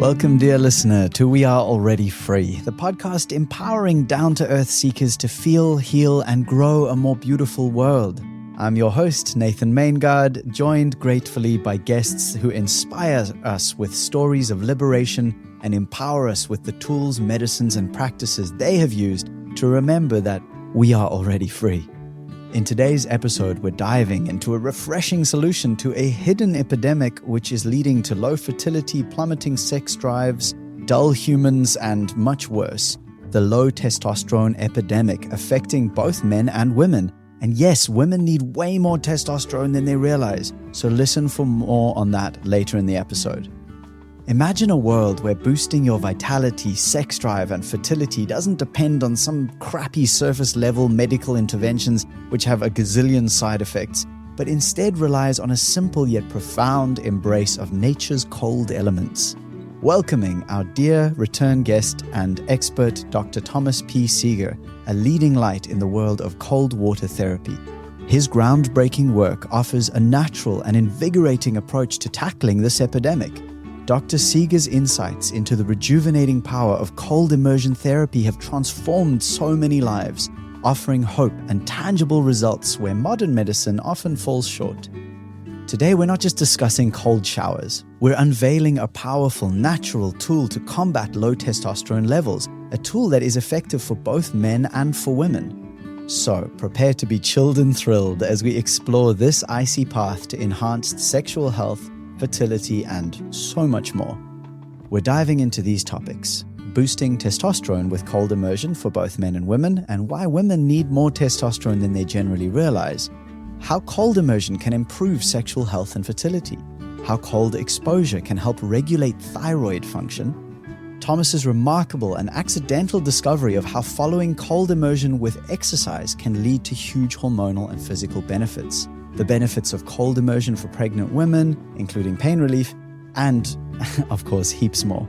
Welcome, dear listener, to We Are Already Free, the podcast empowering down-to-earth seekers to feel, heal, and grow a more beautiful world. I'm your host, Nathan Maingard, joined gratefully by guests who inspire us with stories of liberation and empower us with the tools, medicines, and practices they have used to remember that we are already free. In today's episode, we're diving into a refreshing solution to a hidden epidemic which is leading to low fertility, plummeting sex drives, dull humans, and much worse, the low testosterone epidemic affecting both men and women. And yes, women need way more testosterone than they realize, so listen for more on that later in the episode. Imagine a world where boosting your vitality, sex drive, and fertility doesn't depend on some crappy surface-level medical interventions which have a gazillion side effects, but instead relies on a simple yet profound embrace of nature's cold elements. Welcoming our dear return guest and expert, Dr. Thomas P. Seager, a leading light in the world of cold water therapy. His groundbreaking work offers a natural and invigorating approach to tackling this epidemic. Dr. Seager's insights into the rejuvenating power of cold immersion therapy have transformed so many lives, offering hope and tangible results where modern medicine often falls short. Today, we're not just discussing cold showers. We're unveiling a powerful, natural tool to combat low testosterone levels, a tool that is effective for both men and for women. So, prepare to be chilled and thrilled as we explore this icy path to enhanced sexual health, fertility, and so much more. We're diving into these topics: boosting testosterone with cold immersion for both men and women, and why women need more testosterone than they generally realize; how cold immersion can improve sexual health and fertility; how cold exposure can help regulate thyroid function; Thomas's remarkable and accidental discovery of how following cold immersion with exercise can lead to huge hormonal and physical benefits; the benefits of cold immersion for pregnant women, including pain relief, and, of course, heaps more.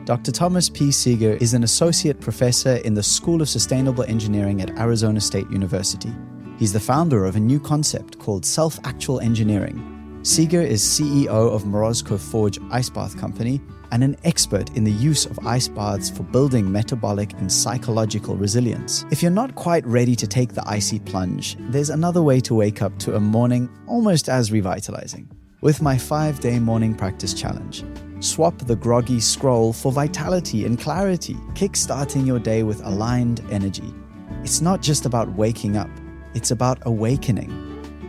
Dr. Thomas P. Seager is an associate professor in the School of Sustainable Engineering at Arizona State University. He's the founder of a new concept called self-actual engineering. Seager is CEO of Morozko Forge Ice Bath Company and an expert in the use of ice baths for building metabolic and psychological resilience. If you're not quite ready to take the icy plunge, there's another way to wake up to a morning almost as revitalizing. With my 5-day morning practice challenge, swap the groggy scroll for vitality and clarity, kickstarting your day with aligned energy. It's not just about waking up, it's about awakening.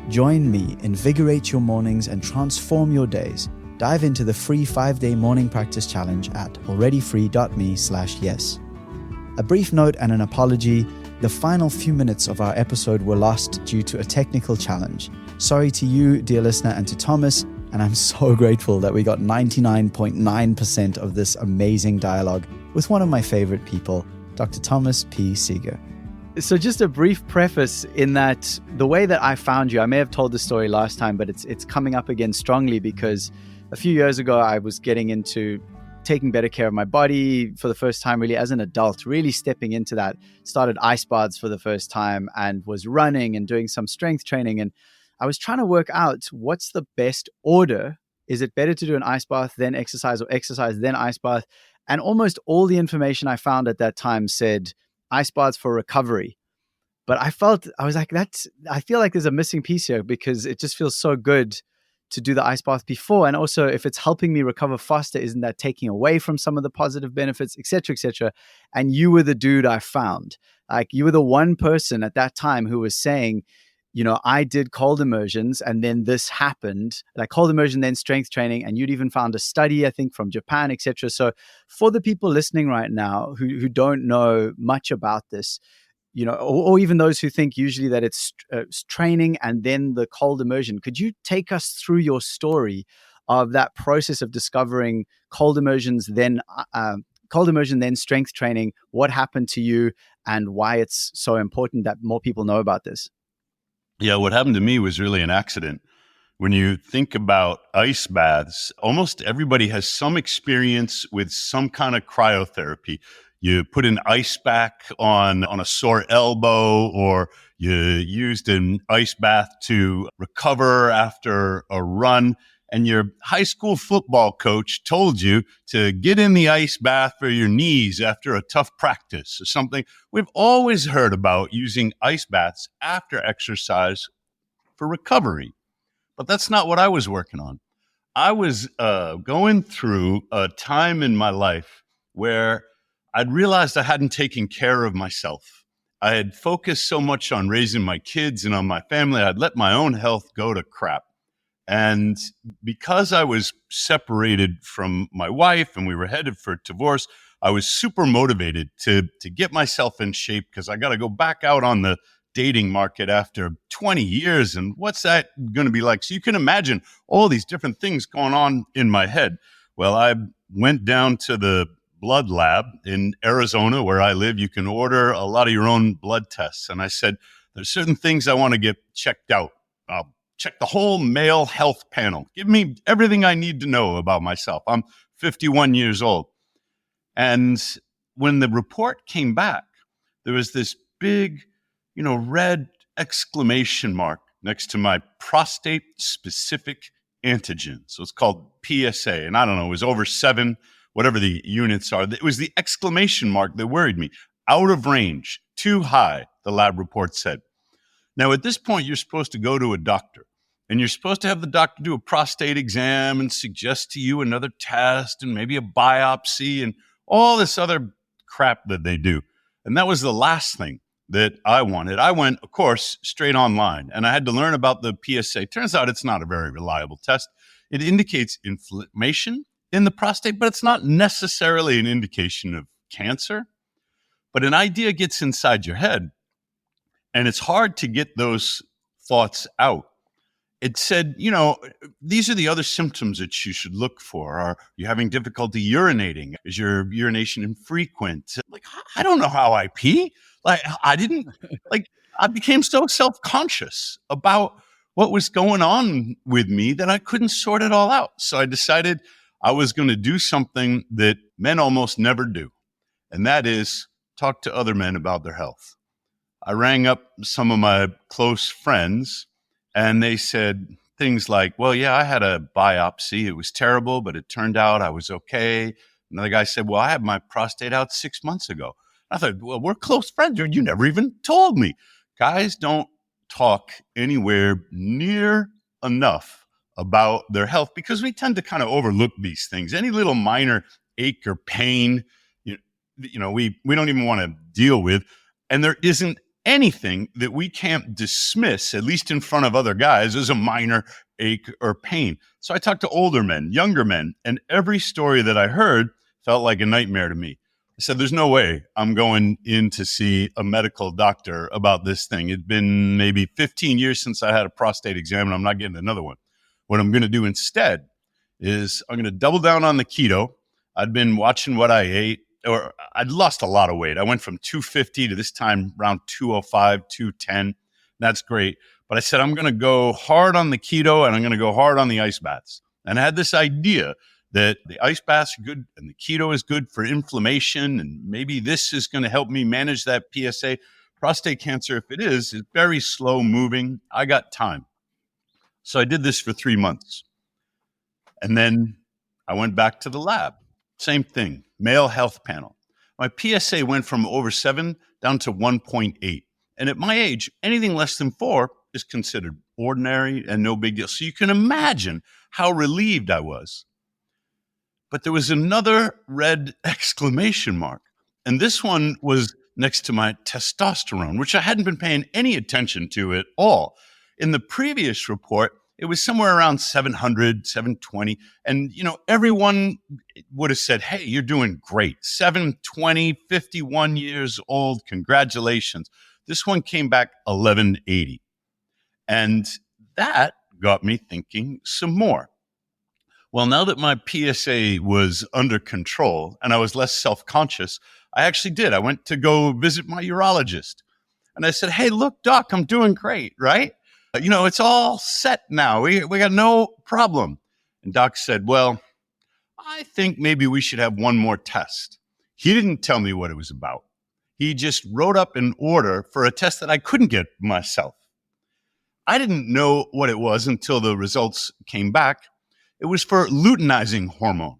Join me, invigorate your mornings and transform your days. Dive into the free 5-day morning practice challenge at alreadyfree.me/yes. A brief note and an apology: the final few minutes of our episode were lost due to a technical challenge. Sorry to you, dear listener, and to Thomas, and I'm so grateful that we got 99.9% of this amazing dialogue with one of my favorite people, Dr. Thomas P. Seager. So just a brief preface in that the way that I found you, I may have told the story last time, but it's coming up again strongly because a few years ago, I was getting into taking better care of my body for the first time, really as an adult, really stepping into that, started ice baths for the first time and was running and doing some strength training. And I was trying to work out what's the best order. Is it better to do an ice bath, then exercise, or exercise, then ice bath? And almost all the information I found at that time said ice baths for recovery. But I was like, I feel like there's a missing piece here because it just feels so good to do the ice bath before. And also, if it's helping me recover faster, isn't that taking away from some of the positive benefits, et cetera, et cetera? And you were the dude I found. Like, you were the one person at that time who was saying, I did cold immersions and then this happened, like cold immersion, then strength training. And you'd even found a study, I think, from Japan, et cetera. So for the people listening right now who don't know much about this, or even those who think usually that it's training and then the cold immersion, could you take us through your story of that process of discovering cold immersion, then strength training, what happened to you and why it's so important that more people know about this? Yeah, what happened to me was really an accident. When you think about ice baths, almost everybody has some experience with some kind of cryotherapy. You put an ice pack on a sore elbow, or you used an ice bath to recover after a run. and your high school football coach told you to get in the ice bath for your knees after a tough practice or something. We've always heard about using ice baths after exercise for recovery, but that's not what I was working on. I was going through a time in my life where I'd realized I hadn't taken care of myself. I had focused so much on raising my kids and on my family, I'd let my own health go to crap. And because I was separated from my wife and we were headed for divorce, I was super motivated to get myself in shape because I got to go back out on the dating market after 20 years. And what's that going to be like? So you can imagine all these different things going on in my head. Well, I went down to the blood lab in Arizona where I live. You can order a lot of your own blood tests. And I said, there's certain things I want to get checked out. I'll check the whole male health panel. Give me everything I need to know about myself. I'm 51 years old. And when the report came back, there was this big, red exclamation mark next to my prostate specific antigen. So it's called PSA. And I don't know, it was over 7, whatever the units are. It was the exclamation mark that worried me. Out of range, too high, the lab report said. Now, at this point, you're supposed to go to a doctor and you're supposed to have the doctor do a prostate exam and suggest to you another test and maybe a biopsy and all this other crap that they do. And that was the last thing that I wanted. I went, of course, straight online and I had to learn about the PSA. Turns out it's not a very reliable test. It indicates inflammation in the prostate, but it's not necessarily an indication of cancer. But an idea gets inside your head and it's hard to get those thoughts out. It said, these are the other symptoms that you should look for. Are you having difficulty urinating? Is your urination infrequent? Like, I don't know how I pee. I became so self-conscious about what was going on with me that I couldn't sort it all out. So I decided I was going to do something that men almost never do. And that is talk to other men about their health. I rang up some of my close friends and they said things like, well, yeah, I had a biopsy. It was terrible, but it turned out I was okay. Another guy said, well, I had my prostate out 6 months ago. I thought, well, we're close friends. You never even told me. Guys don't talk anywhere near enough about their health because we tend to kind of overlook these things. Any little minor ache or pain, we don't even want to deal with. And there isn't anything that we can't dismiss, at least in front of other guys, as a minor ache or pain. So I talked to older men, younger men, and every story that I heard felt like a nightmare to me. I said, there's no way I'm going in to see a medical doctor about this thing. It'd been maybe 15 years since I had a prostate exam, and I'm not getting another one. What I'm going to do instead is I'm going to double down on the keto. I'd been watching what I ate, or I'd lost a lot of weight. I went from 250 to this time around 205, 210. That's great. But I said, I'm going to go hard on the keto and I'm going to go hard on the ice baths. And I had this idea that the ice baths are good and the keto is good for inflammation. And maybe this is going to help me manage that PSA. Prostate cancer, if it is very slow moving. I got time. So I did this for 3 months. And then I went back to the lab. Same thing, male health panel. My PSA went from over 7 down to 1.8. And at my age, anything less than 4 is considered ordinary and no big deal. So you can imagine how relieved I was. But there was another red exclamation mark. And this one was next to my testosterone, which I hadn't been paying any attention to at all. In the previous report, it was somewhere around 700, 720. And, everyone would have said, hey, you're doing great. 720, 51 years old. Congratulations. This one came back 1180. And that got me thinking some more. Well, now that my PSA was under control and I was less self-conscious, I actually did. I went to go visit my urologist. And I said, hey, look, doc, I'm doing great, right? It's all set now. We got no problem. And doc said, well, I think maybe we should have one more test. He didn't tell me what it was about. He just wrote up an order for a test that I couldn't get myself. I didn't know what it was until the results came back. It was for luteinizing hormone.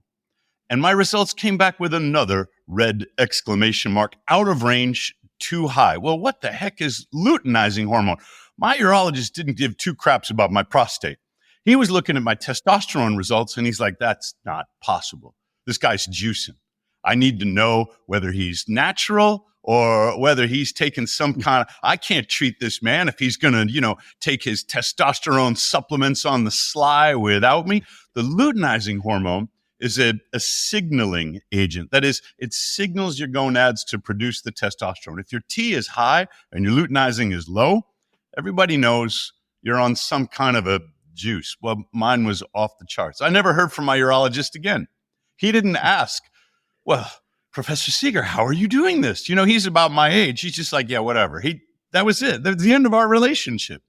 And my results came back with another red exclamation mark, out of range, too high. Well, what the heck is luteinizing hormone? My urologist didn't give two craps about my prostate. He was looking at my testosterone results and he's like, that's not possible. This guy's juicing. I need to know whether he's natural or whether he's taking some kind of, I can't treat this man if he's going to, take his testosterone supplements on the sly without me. The luteinizing hormone is a signaling agent. That is, it signals your gonads to produce the testosterone. If your T is high and your luteinizing is low, everybody knows you're on some kind of a juice. Well, mine was off the charts. I never heard from my urologist again. He didn't ask, well, Professor Seager, how are you doing this? He's about my age. He's just like, yeah, whatever. That was it. That was the end of our relationship.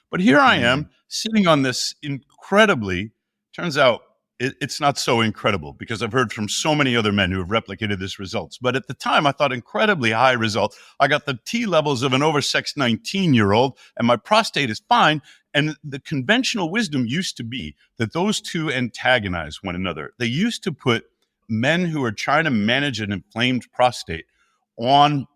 But here I am sitting on this incredibly, turns out, it's not so incredible because I've heard from so many other men who have replicated this results. But at the time, I thought incredibly high result. I got the T levels of an oversexed 19-year-old and my prostate is fine. And the conventional wisdom used to be that those two antagonize one another. They used to put men who are trying to manage an inflamed prostate on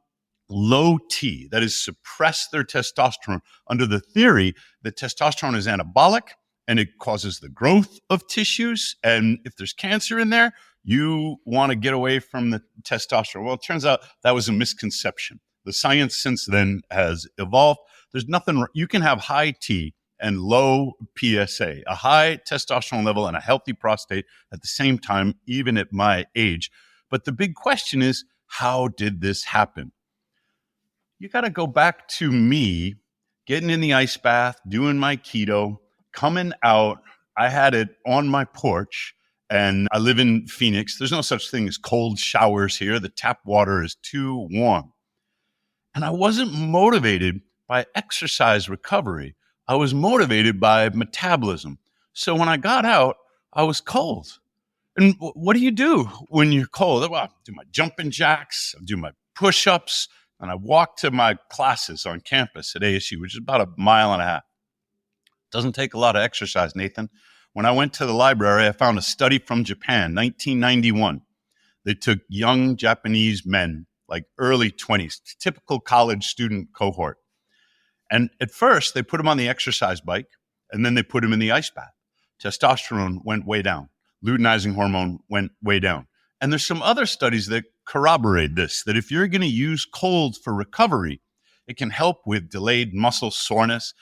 low T, that is, suppress their testosterone under the theory that testosterone is anabolic and it causes the growth of tissues. And if there's cancer in there, you want to get away from the testosterone. Well, it turns out that was a misconception. The science since then has evolved. There's nothing, you can have high T and low PSA, a high testosterone level and a healthy prostate at the same time, even at my age. But the big question is, how did this happen? You got to go back to me getting in the ice bath, doing my keto, coming out. I had it on my porch and I live in Phoenix. There's no such thing as cold showers here. The tap water is too warm. And I wasn't motivated by exercise recovery. I was motivated by metabolism. So when I got out, I was cold. And what do you do when you're cold? Well, I do my jumping jacks, I do my push-ups, and I walk to my classes on campus at ASU, which is about a mile and a half. Doesn't take a lot of exercise, Nathan. When I went to the library, I found a study from Japan, 1991. They took young Japanese men, like early 20s, typical college student cohort. And at first, they put them on the exercise bike, and then they put them in the ice bath. Testosterone went way down. Luteinizing hormone went way down. And there's some other studies that corroborate this, that if you're going to use cold for recovery, it can help with delayed muscle soreness.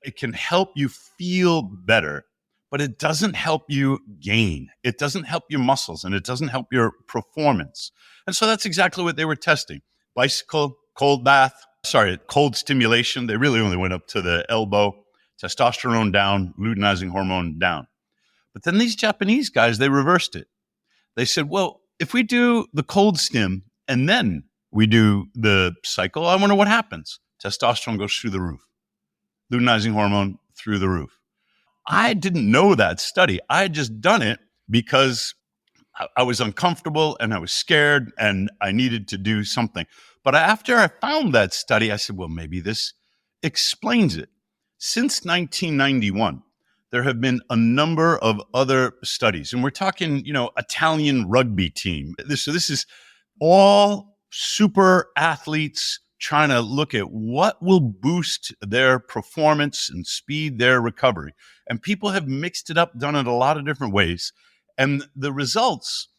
It can help you feel better, but it doesn't help you gain. It doesn't help your muscles, and it doesn't help your performance. And so that's exactly what they were testing. Bicycle, cold stimulation. They really only went up to the elbow. Testosterone down, luteinizing hormone down. But then these Japanese guys, they reversed it. They said, well, if we do the cold stim and then we do the cycle, I wonder what happens. Testosterone goes through the roof. Luteinizing hormone through the roof. I didn't know that study. I had just done it because I was uncomfortable and I was scared and I needed to do something. But after I found that study, I said, well, maybe this explains it. Since 1991, there have been a number of other studies, and we're talking, Italian rugby team. So this is all super athletes trying to look at what will boost their performance and speed their recovery. And people have mixed it up, done it a lot of different ways. And the results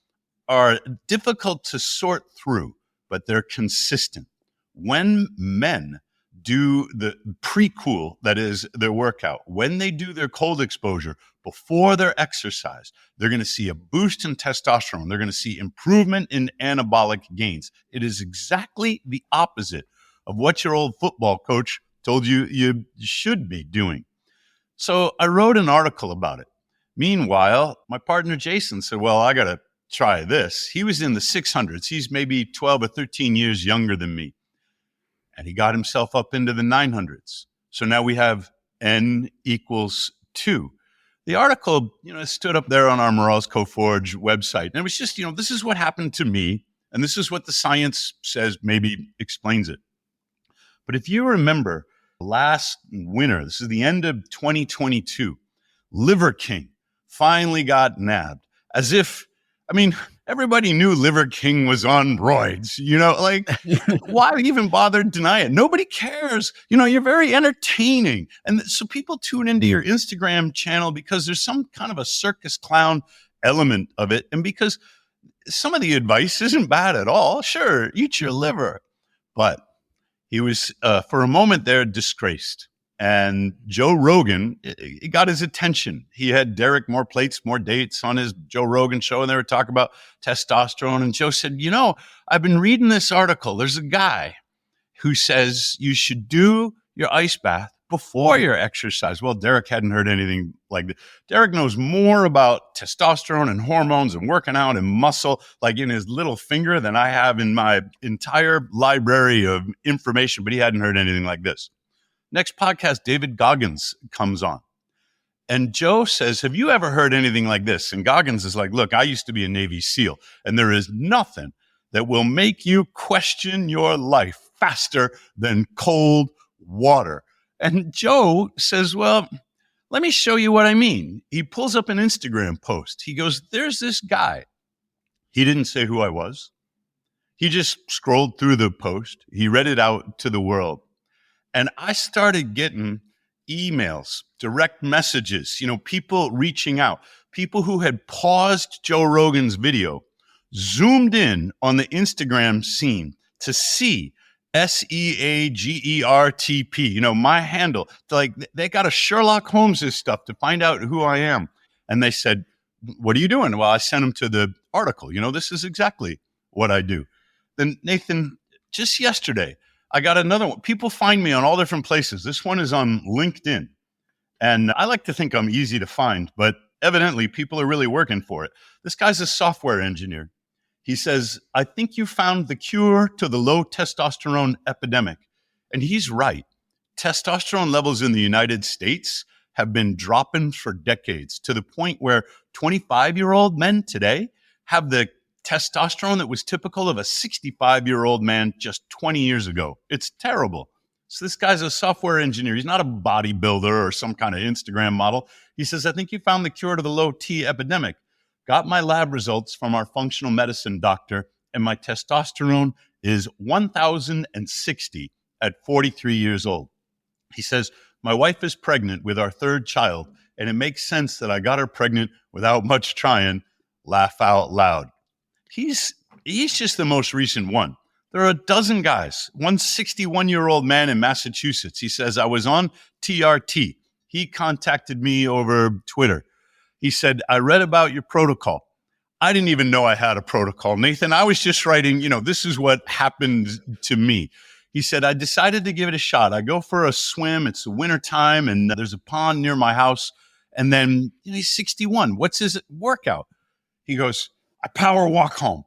are difficult to sort through, but they're consistent. When men do the pre-cool, that is their workout, when they do their cold exposure before their exercise, they're going to see a boost in testosterone. They're going to see improvement in anabolic gains. It is exactly the opposite of what your old football coach told you you should be doing. So I wrote an article about it. Meanwhile, my partner Jason said, well, I got to try this. He was in the 600s. He's maybe 12 or 13 years younger than me. And he got himself up into the 900s. So now we have N equals 2. The article, stood up there on our Morozko Forge website. And it was just, this is what happened to me. And this is what the science says maybe explains it. But if you remember last winter, this is the end of 2022, Liver King finally got nabbed. As if, I mean, everybody knew Liver King was on roids, like why even bother deny it? Nobody cares. You're very entertaining. And so people tune into your Instagram channel because there's some kind of a circus clown element of it. And because some of the advice isn't bad at all. Sure, eat your liver. But he was, for a moment there, disgraced. And Joe Rogan, it got his attention. He had Derek More Plates, More Dates on his Joe Rogan show, and they were talking about testosterone. And Joe said, I've been reading this article. There's a guy who says you should do your ice bath before your exercise. Well, Derek hadn't heard anything like that. Derek knows more about testosterone and hormones and working out and muscle, like in his little finger, than I have in my entire library of information, but he hadn't heard anything like this. Next podcast, David Goggins comes on. And Joe says, have you ever heard anything like this? And Goggins is like, look, I used to be a Navy SEAL, and there is nothing that will make you question your life faster than cold water. And Joe says, well, let me show you what I mean. He pulls up an Instagram post. He goes, there's this guy. He didn't say who I was. He just scrolled through the post. He read it out to the world. And I started getting emails, direct messages, people reaching out, people who had paused Joe Rogan's video, zoomed in on the Instagram scene to see SEAGERTP, my handle. Like they got a Sherlock Holmes' stuff to find out who I am. And they said, what are you doing? Well, I sent them to the article. This is exactly what I do. Then Nathan, just yesterday, I got another one. People find me on all different places. This one is on LinkedIn. And I like to think I'm easy to find, but evidently people are really working for it. This guy's a software engineer. He says, I think you found the cure to the low testosterone epidemic. And he's right. Testosterone levels in the United States have been dropping for decades, to the point where 25-year-old men today have the testosterone that was typical of a 65-year-old man just 20 years ago. It's terrible. So this guy's a software engineer. He's not a bodybuilder or some kind of Instagram model. He says, I think you found the cure to the low T epidemic. Got my lab results from our functional medicine doctor, and my testosterone is 1,060 at 43 years old. He says, my wife is pregnant with our third child, and it makes sense that I got her pregnant without much trying. Laugh out loud. He's just the most recent one. There are a dozen guys. One 61-year-old man in Massachusetts. He says, I was on TRT. He contacted me over Twitter. He said, I read about your protocol. I didn't even know I had a protocol, Nathan. I was just writing, this is what happened to me. He said, I decided to give it a shot. I go for a swim. It's the wintertime, and there's a pond near my house. And then he's 61. What's his workout? He goes, I power walk home.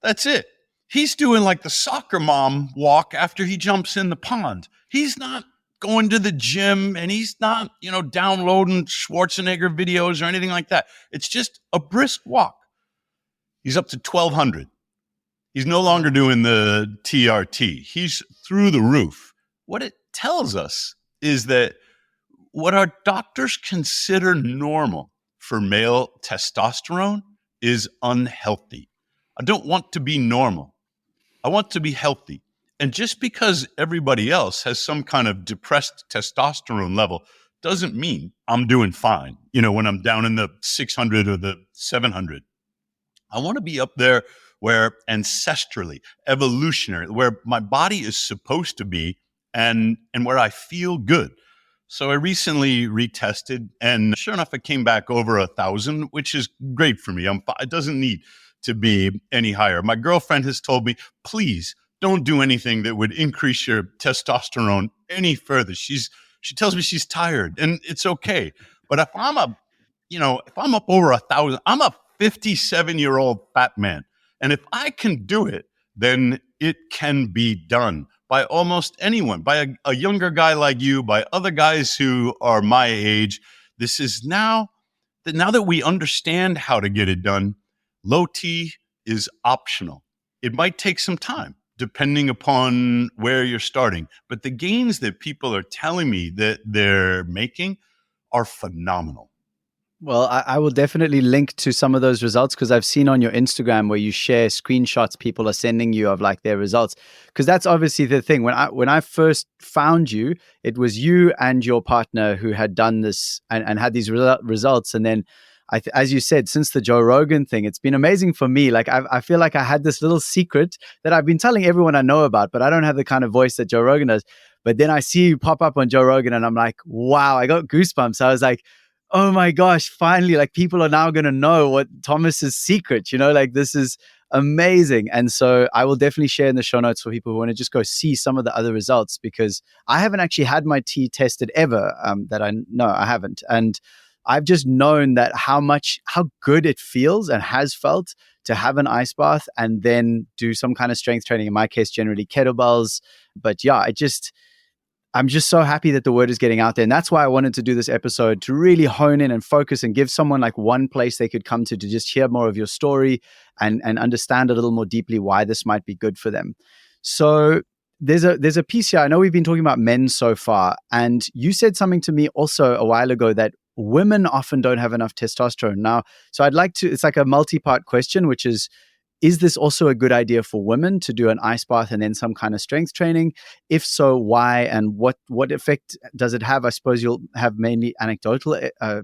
That's it. He's doing like the soccer mom walk after he jumps in the pond. He's not going to the gym, and he's not, downloading Schwarzenegger videos or anything like that. It's just a brisk walk. He's up to 1,200. He's no longer doing the TRT. He's through the roof. What it tells us is that what our doctors consider normal for male testosterone is unhealthy. I don't want to be normal. I want to be healthy. And just because everybody else has some kind of depressed testosterone level doesn't mean I'm doing fine, when I'm down in the 600 or the 700. I want to be up there where ancestrally, evolutionary, where my body is supposed to be and where I feel good. So I recently retested, and sure enough, it came back over 1,000, which is great for me. It doesn't need to be any higher. My girlfriend has told me, please don't do anything that would increase your testosterone any further. She tells me she's tired, and it's okay. But if I'm up over 1,000, I'm a 57-year-old fat man. And if I can do it, then it can be done by almost anyone, by a younger guy like you, by other guys who are my age. This is now that we understand how to get it done, low T is optional. It might take some time, depending upon where you're starting. But the gains that people are telling me that they're making are phenomenal. Well, I will definitely link to some of those results because I've seen on your Instagram where you share screenshots people are sending you of like their results. Because that's obviously the thing. When I first found you, it was you and your partner who had done this and had these results. And then, as you said, since the Joe Rogan thing, it's been amazing for me. Like I feel like I had this little secret that I've been telling everyone I know about, but I don't have the kind of voice that Joe Rogan does. But then I see you pop up on Joe Rogan, and I'm like, wow, I got goosebumps. I was like, oh my gosh, finally, like people are now going to know what Thomas's secret, like this is amazing. And so I will definitely share in the show notes for people who want to just go see some of the other results, because I haven't actually had my tea tested ever. That I know I haven't. And I've just known that how good it feels and has felt to have an ice bath and then do some kind of strength training. In my case, generally kettlebells. But yeah, I'm just so happy that the word is getting out there. And that's why I wanted to do this episode, to really hone in and focus and give someone like one place they could come to just hear more of your story and understand a little more deeply why this might be good for them. So there's a piece here. I know we've been talking about men so far, and you said something to me also a while ago that women often don't have enough testosterone. Now, so it's like a multi-part question, which is this also a good idea for women to do an ice bath and then some kind of strength training? If so, why, and what effect does it have? I suppose you'll have mainly anecdotal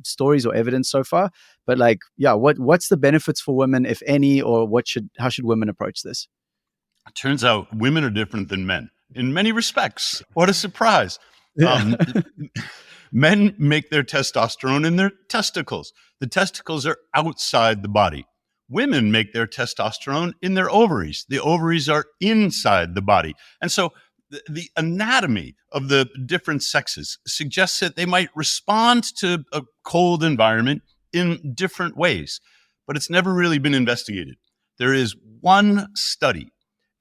stories or evidence so far, but what's the benefits for women, if any, or how should women approach this? It turns out women are different than men in many respects. What a surprise. Yeah. Men make their testosterone in their testicles. The testicles are outside the body. Women make their testosterone in their ovaries. The ovaries are inside the body. And so the anatomy of the different sexes suggests that they might respond to a cold environment in different ways, but it's never really been investigated. There is one study,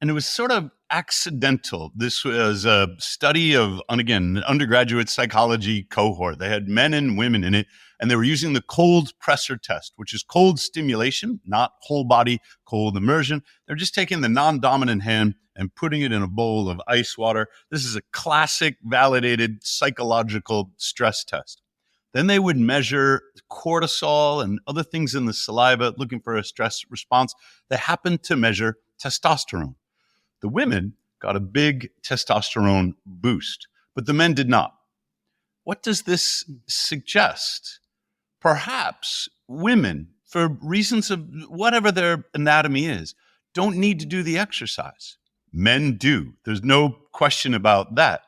and it was sort of accidental. This was a study of, again, an undergraduate psychology cohort. They had men and women in it, and they were using the cold pressor test, which is cold stimulation, not whole body cold immersion. They're just taking the non-dominant hand and putting it in a bowl of ice water. This is a classic validated psychological stress test. Then they would measure cortisol and other things in the saliva, looking for a stress response. They happened to measure testosterone. The women got a big testosterone boost, but the men did not. What does this suggest? Perhaps women, for reasons of whatever their anatomy is, don't need to do the exercise. Men do. There's no question about that.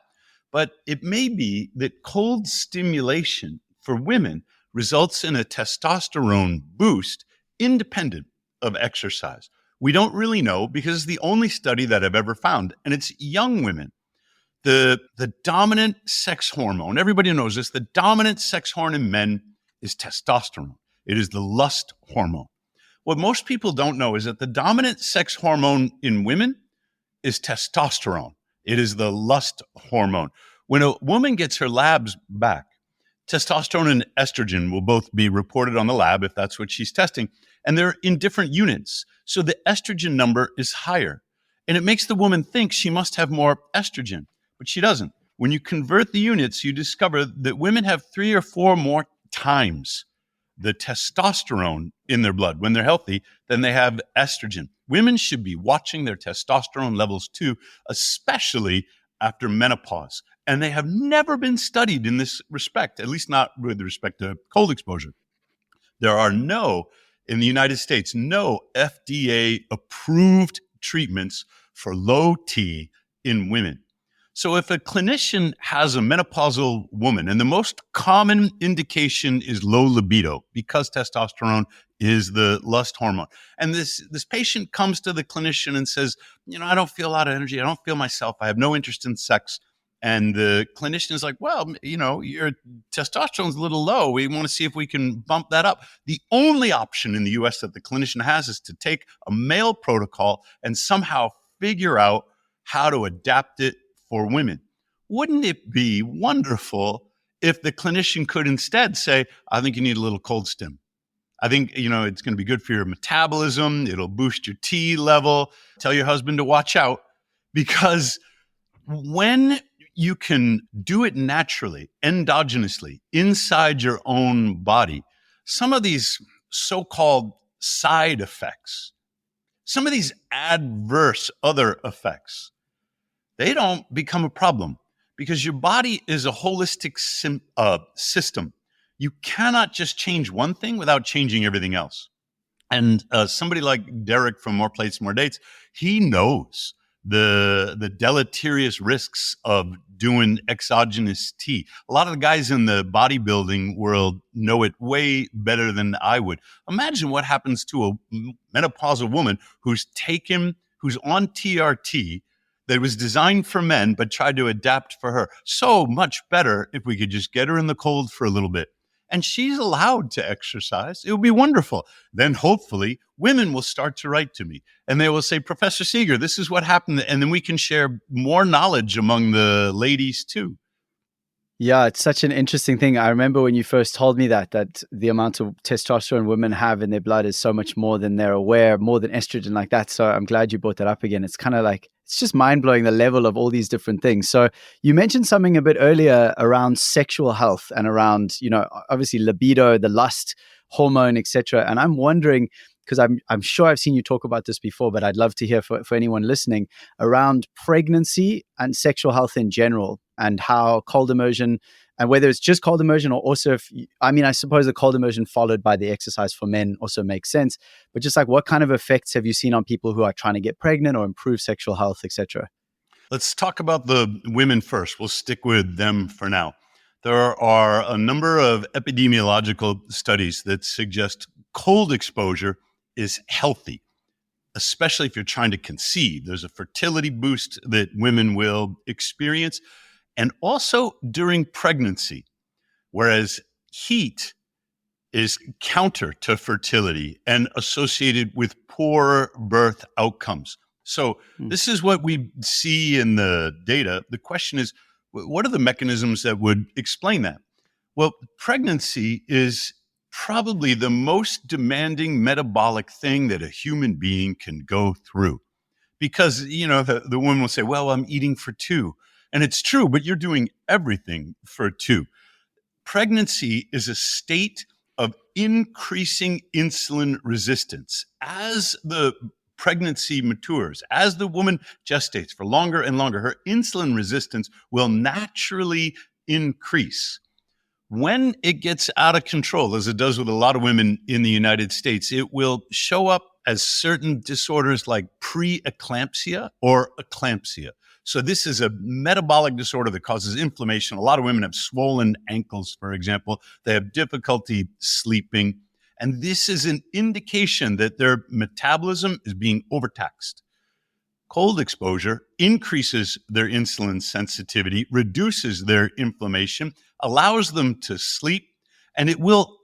But it may be that cold stimulation for women results in a testosterone boost independent of exercise. We don't really know, because it's the only study that I've ever found, and it's young women. The dominant sex hormone, everybody knows this, the dominant sex hormone in men is testosterone. It is the lust hormone. What most people don't know is that the dominant sex hormone in women is testosterone. It is the lust hormone. When a woman gets her labs back, testosterone and estrogen will both be reported on the lab if that's what she's testing, and they're in different units. So the estrogen number is higher, and it makes the woman think she must have more estrogen, but she doesn't. When you convert the units, you discover that women have 3 or 4 more times the testosterone in their blood when they're healthy than they have estrogen. Women should be watching their testosterone levels too, especially after menopause. And they have never been studied in this respect, at least not with respect to cold exposure. There are in the United States, no FDA-approved treatments for low T in women. So if a clinician has a menopausal woman, and the most common indication is low libido, because testosterone is the lust hormone, and this patient comes to the clinician and says, I don't feel a lot of energy, I don't feel myself, I have no interest in sex. And the clinician is like, well, your testosterone's a little low. We want to see if we can bump that up. The only option in the US that the clinician has is to take a male protocol and somehow figure out how to adapt it for women. Wouldn't it be wonderful if the clinician could instead say, I think you need a little cold stim. I think, it's going to be good for your metabolism. It'll boost your T level. Tell your husband to watch out, because when you can do it naturally, endogenously, inside your own body, some of these so-called side effects, some of these adverse other effects, they don't become a problem because your body is a holistic system. You cannot just change one thing without changing everything else. And somebody like Derek from More Plates, More Dates, he knows the deleterious risks of doing exogenous T. A lot of the guys in the bodybuilding world know it way better than I would. Imagine what happens to a menopausal woman who's on TRT that was designed for men but tried to adapt for her. So much better if we could just get her in the cold for a little bit. And she's allowed to exercise. It would be wonderful. Then hopefully women will start to write to me and they will say, Professor Seager, this is what happened. And then we can share more knowledge among the ladies too. Yeah, it's such an interesting thing. I remember when you first told me that the amount of testosterone women have in their blood is so much more than they're aware, more than estrogen like that. So I'm glad you brought that up again. It's kind of like, it's just mind-blowing the level of all these different things. So you mentioned something a bit earlier around sexual health and around, obviously libido, the lust hormone, etc. And I'm wondering, because I'm sure I've seen you talk about this before, but I'd love to hear for anyone listening around pregnancy and sexual health in general, and how cold immersion, and whether it's just cold immersion or also I suppose the cold immersion followed by the exercise for men also makes sense, but just like what kind of effects have you seen on people who are trying to get pregnant or improve sexual health, etc.? Let's talk about the women first. We'll stick with them for now. There are a number of epidemiological studies that suggest cold exposure is healthy, especially if you're trying to conceive. There's a fertility boost that women will experience, and also during pregnancy, whereas heat is counter to fertility and associated with poor birth outcomes. So this is what we see in the data. The question is, what are the mechanisms that would explain that? Well, pregnancy is probably the most demanding metabolic thing that a human being can go through. Because, the woman will say, well, I'm eating for two. And it's true, but you're doing everything for two. Pregnancy is a state of increasing insulin resistance. As the pregnancy matures, as the woman gestates for longer and longer, her insulin resistance will naturally increase. When it gets out of control, as it does with a lot of women in the United States, it will show up as certain disorders like preeclampsia or eclampsia. So this is a metabolic disorder that causes inflammation. A lot of women have swollen ankles, for example. They have difficulty sleeping. And this is an indication that their metabolism is being overtaxed. Cold exposure increases their insulin sensitivity, reduces their inflammation, allows them to sleep, and it will,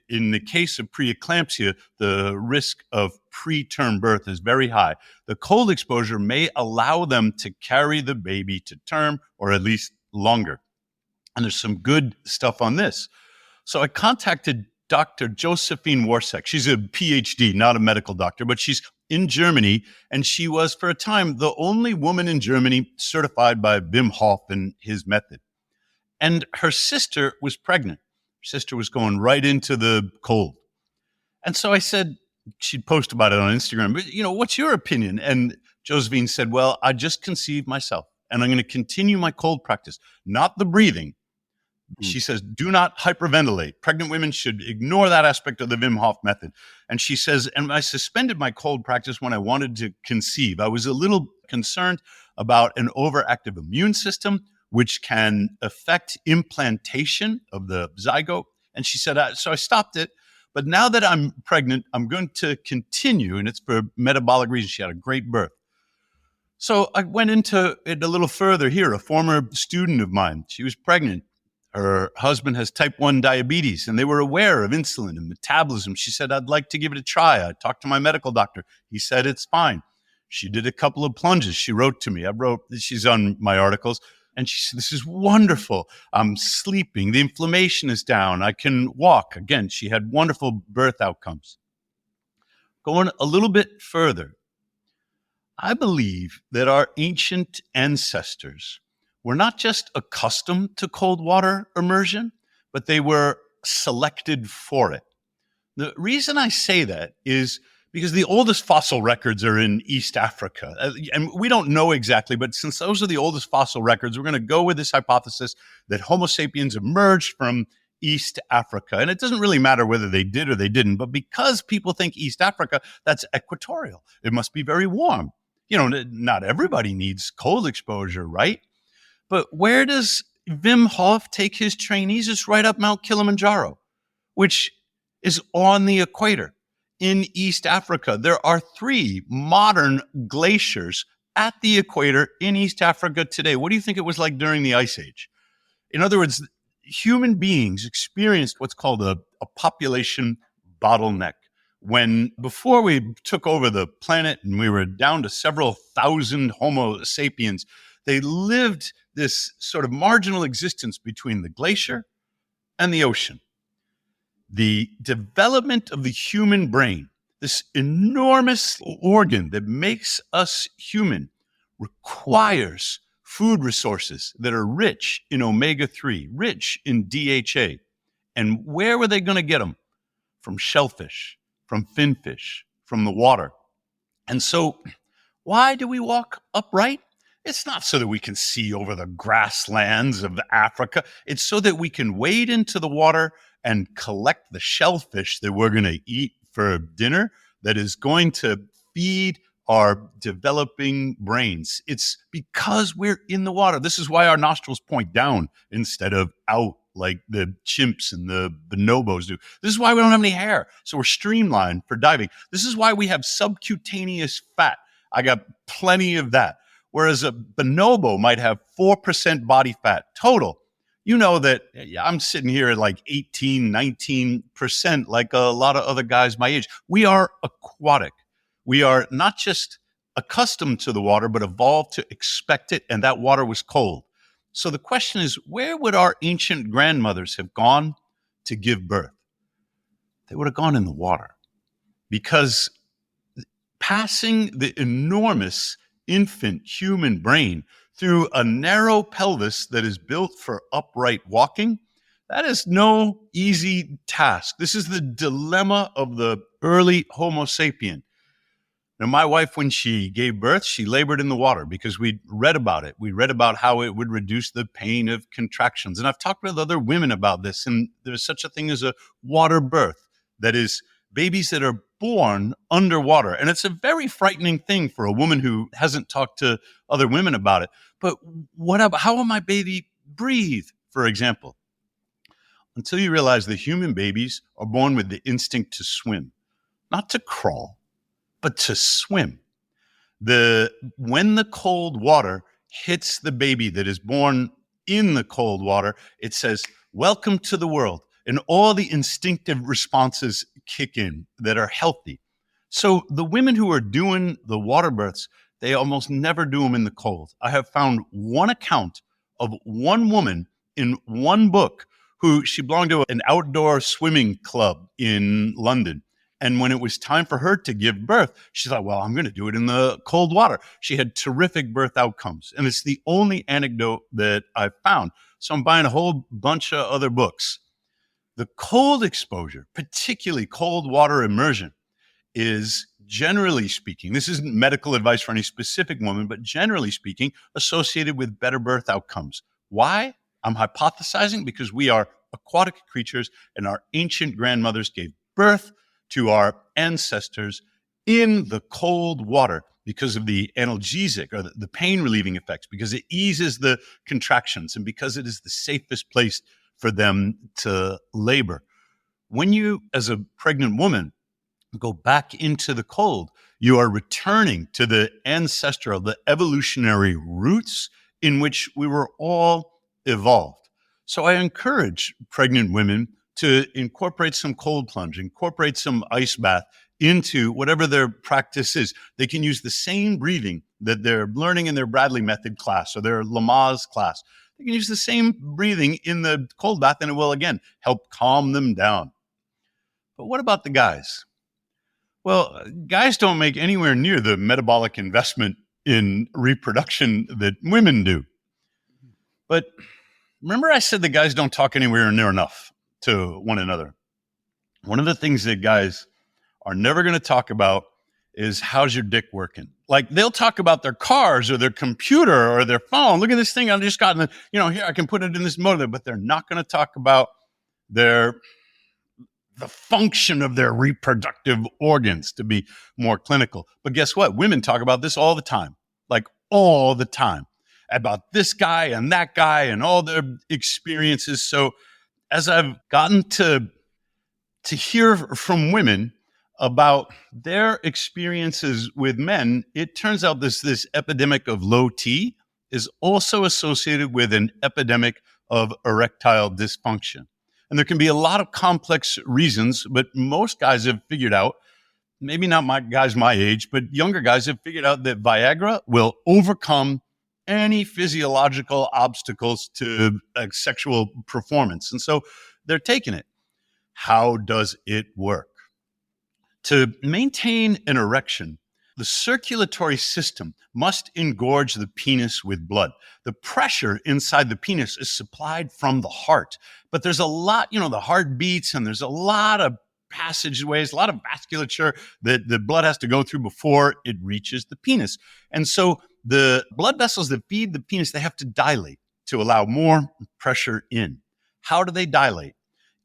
in the case of preeclampsia, the risk of preterm birth is very high. The cold exposure may allow them to carry the baby to term or at least longer. And there's some good stuff on this. So I contacted Dr. Josephine Warsek. She's a PhD, not a medical doctor, but she's in Germany. And she was, for a time, the only woman in Germany certified by Wim Hof and his method. And her sister was pregnant. Her sister was going right into the cold. And so I said, she'd post about it on Instagram, but, what's your opinion? And Josephine said, well, I just conceived myself and I'm going to continue my cold practice, not the breathing. She says, do not hyperventilate. Pregnant women should ignore that aspect of the Wim Hof method. And she says, and I suspended my cold practice when I wanted to conceive. I was a little concerned about an overactive immune system, which can affect implantation of the zygote. And she said, so I stopped it. But now that I'm pregnant, I'm going to continue. And it's for metabolic reasons. She had a great birth. So I went into it a little further here. A former student of mine, she was pregnant. Her husband has type 1 diabetes, and they were aware of insulin and metabolism. She said, I'd like to give it a try. I talked to my medical doctor. He said, it's fine. She did a couple of plunges. She wrote to me. She's on my articles. And she said, this is wonderful. I'm sleeping. The inflammation is down. I can walk. Again, she had wonderful birth outcomes. Going a little bit further, I believe that our ancient ancestors were not just accustomed to cold water immersion, but they were selected for it. The reason I say that is because the oldest fossil records are in East Africa. And we don't know exactly, but since those are the oldest fossil records, we're going to go with this hypothesis that Homo sapiens emerged from East Africa. And it doesn't really matter whether they did or they didn't, but because people think East Africa, that's equatorial. It must be very warm. Not everybody needs cold exposure, right? But where does Wim Hof take his trainees? It's right up Mount Kilimanjaro, which is on the equator in East Africa. There are 3 modern glaciers at the equator in East Africa today. What do you think it was like during the Ice Age? In other words, human beings experienced what's called a population bottleneck. When before we took over the planet and we were down to several thousand Homo sapiens, they lived this sort of marginal existence between the glacier and the ocean. The development of the human brain, this enormous organ that makes us human, requires food resources that are rich in omega-3, rich in DHA. And where were they going to get them? From shellfish, from finfish, from the water. And so why do we walk upright? It's not so that we can see over the grasslands of Africa. It's so that we can wade into the water and collect the shellfish that we're going to eat for dinner that is going to feed our developing brains. It's because we're in the water. This is why our nostrils point down instead of out like the chimps and the bonobos do. This is why we don't have any hair. So we're streamlined for diving. This is why we have subcutaneous fat. I got plenty of that. Whereas a bonobo might have 4% body fat total. You know that I'm sitting here at like 18, 19%, like a lot of other guys my age. We are aquatic. We are not just accustomed to the water, but evolved to expect it, and that water was cold. So the question is, where would our ancient grandmothers have gone to give birth? They would have gone in the water, because passing the enormous infant human brain through a narrow pelvis that is built for upright walking, that is no easy task. This is the dilemma of the early Homo sapien. Now, my wife, when she gave birth, she labored in the water because we read about it. We read about how it would reduce the pain of contractions. And I've talked with other women about this, and there's such a thing as a water birth. That is, babies that are born underwater. And it's a very frightening thing for a woman who hasn't talked to other women about it. But how will my baby breathe, for example? Until you realize that human babies are born with the instinct to swim, not to crawl, but to swim. When the cold water hits the baby that is born in the cold water, it says, "Welcome to the world." And all the instinctive responses kick in that are healthy. So the women who are doing the water births, they almost never do them in the cold. I have found one account of one woman in one book she belonged to an outdoor swimming club in London. And when it was time for her to give birth, she thought, well, I'm going to do it in the cold water. She had terrific birth outcomes. And it's the only anecdote that I've found. So I'm buying a whole bunch of other books. The cold exposure, particularly cold water immersion, is generally speaking, this isn't medical advice for any specific woman, but generally speaking, associated with better birth outcomes. Why? I'm hypothesizing because we are aquatic creatures and our ancient grandmothers gave birth to our ancestors in the cold water because of the analgesic or the pain relieving effects, because it eases the contractions and because it is the safest place for them to labor. When you, as a pregnant woman, go back into the cold, you are returning to the ancestral, the evolutionary roots in which we were all evolved. So I encourage pregnant women to incorporate some cold plunge, incorporate some ice bath into whatever their practice is. They can use the same breathing that they're learning in their Bradley method class or their Lamaze class. They can use the same breathing in the cold bath, and it will, again, help calm them down. But what about the guys? Well, guys don't make anywhere near the metabolic investment in reproduction that women do. But remember I said the guys don't talk anywhere near enough to one another. one of the things that guys are never going to talk about is how's your dick working? Like they'll talk about their cars or their computer or their phone. Look at this thing I just got, here I can put it in this motor, but they're not going to talk about the function of their reproductive organs, to be more clinical. But guess what? Women talk about this all the time, like all the time, about this guy and that guy and all their experiences. So as I've gotten to hear from women about their experiences with men, it turns out this epidemic of low T is also associated with an epidemic of erectile dysfunction. And there can be a lot of complex reasons, but most guys have figured out, maybe not guys my age, but younger guys have figured out that Viagra will overcome any physiological obstacles to sexual performance. And so they're taking it. How does it work? To maintain an erection, the circulatory system must engorge the penis with blood. The pressure inside the penis is supplied from the heart, but there's a lot, the heart beats and there's a lot of passageways, a lot of vasculature that the blood has to go through before it reaches the penis. And so the blood vessels that feed the penis, they have to dilate to allow more pressure in. How do they dilate?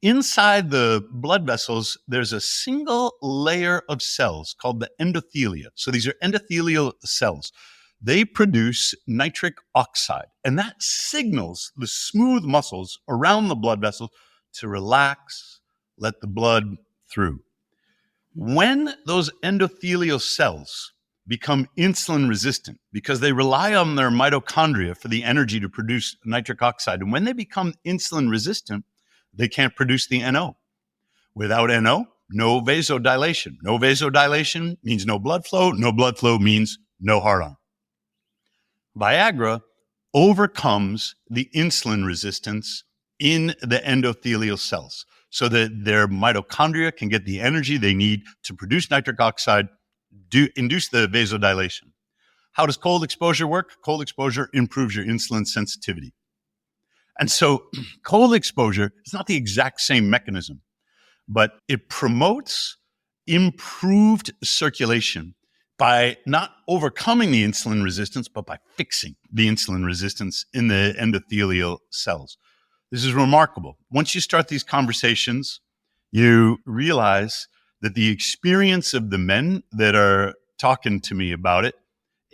Inside the blood vessels, there's a single layer of cells called the endothelia. So these are endothelial cells. They produce nitric oxide, and that signals the smooth muscles around the blood vessels to relax, let the blood through. When those endothelial cells become insulin resistant because they rely on their mitochondria for the energy to produce nitric oxide, and when they become insulin resistant, they can't produce the NO. Without NO, no vasodilation. No vasodilation means no blood flow. No blood flow means no hard-on. Viagra overcomes the insulin resistance in the endothelial cells so that their mitochondria can get the energy they need to produce nitric oxide, induce the vasodilation. How does cold exposure work? Cold exposure improves your insulin sensitivity. And so cold exposure is not the exact same mechanism, but it promotes improved circulation by not overcoming the insulin resistance, but by fixing the insulin resistance in the endothelial cells. This is remarkable. Once you start these conversations, you realize that the experience of the men that are talking to me about it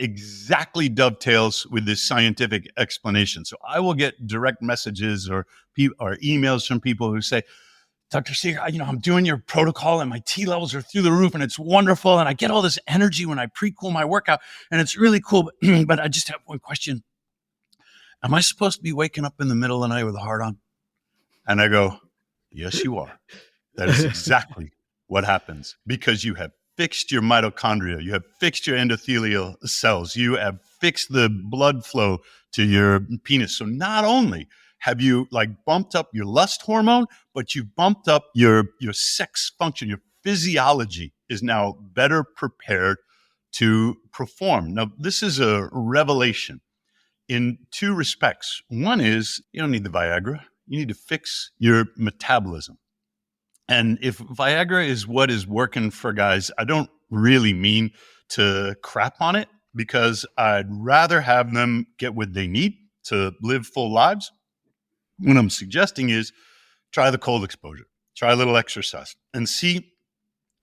exactly dovetails with this scientific explanation. So I will get direct messages or emails from people who say, Dr. Seager, I'm doing your protocol and my T levels are through the roof and it's wonderful. And I get all this energy when I pre-cool my workout and it's really cool. But I just have one question. Am I supposed to be waking up in the middle of the night with a heart on? And I go, yes, you are. That is exactly what happens because you have fixed your mitochondria, you have fixed your endothelial cells, you have fixed the blood flow to your penis. So not only have you bumped up your lust hormone, but you bumped up your sex function, your physiology is now better prepared to perform. Now, this is a revelation in two respects. One is you don't need the Viagra. You need to fix your metabolism. And if Viagra is what is working for guys, I don't really mean to crap on it because I'd rather have them get what they need to live full lives. What I'm suggesting is try the cold exposure, try a little exercise and see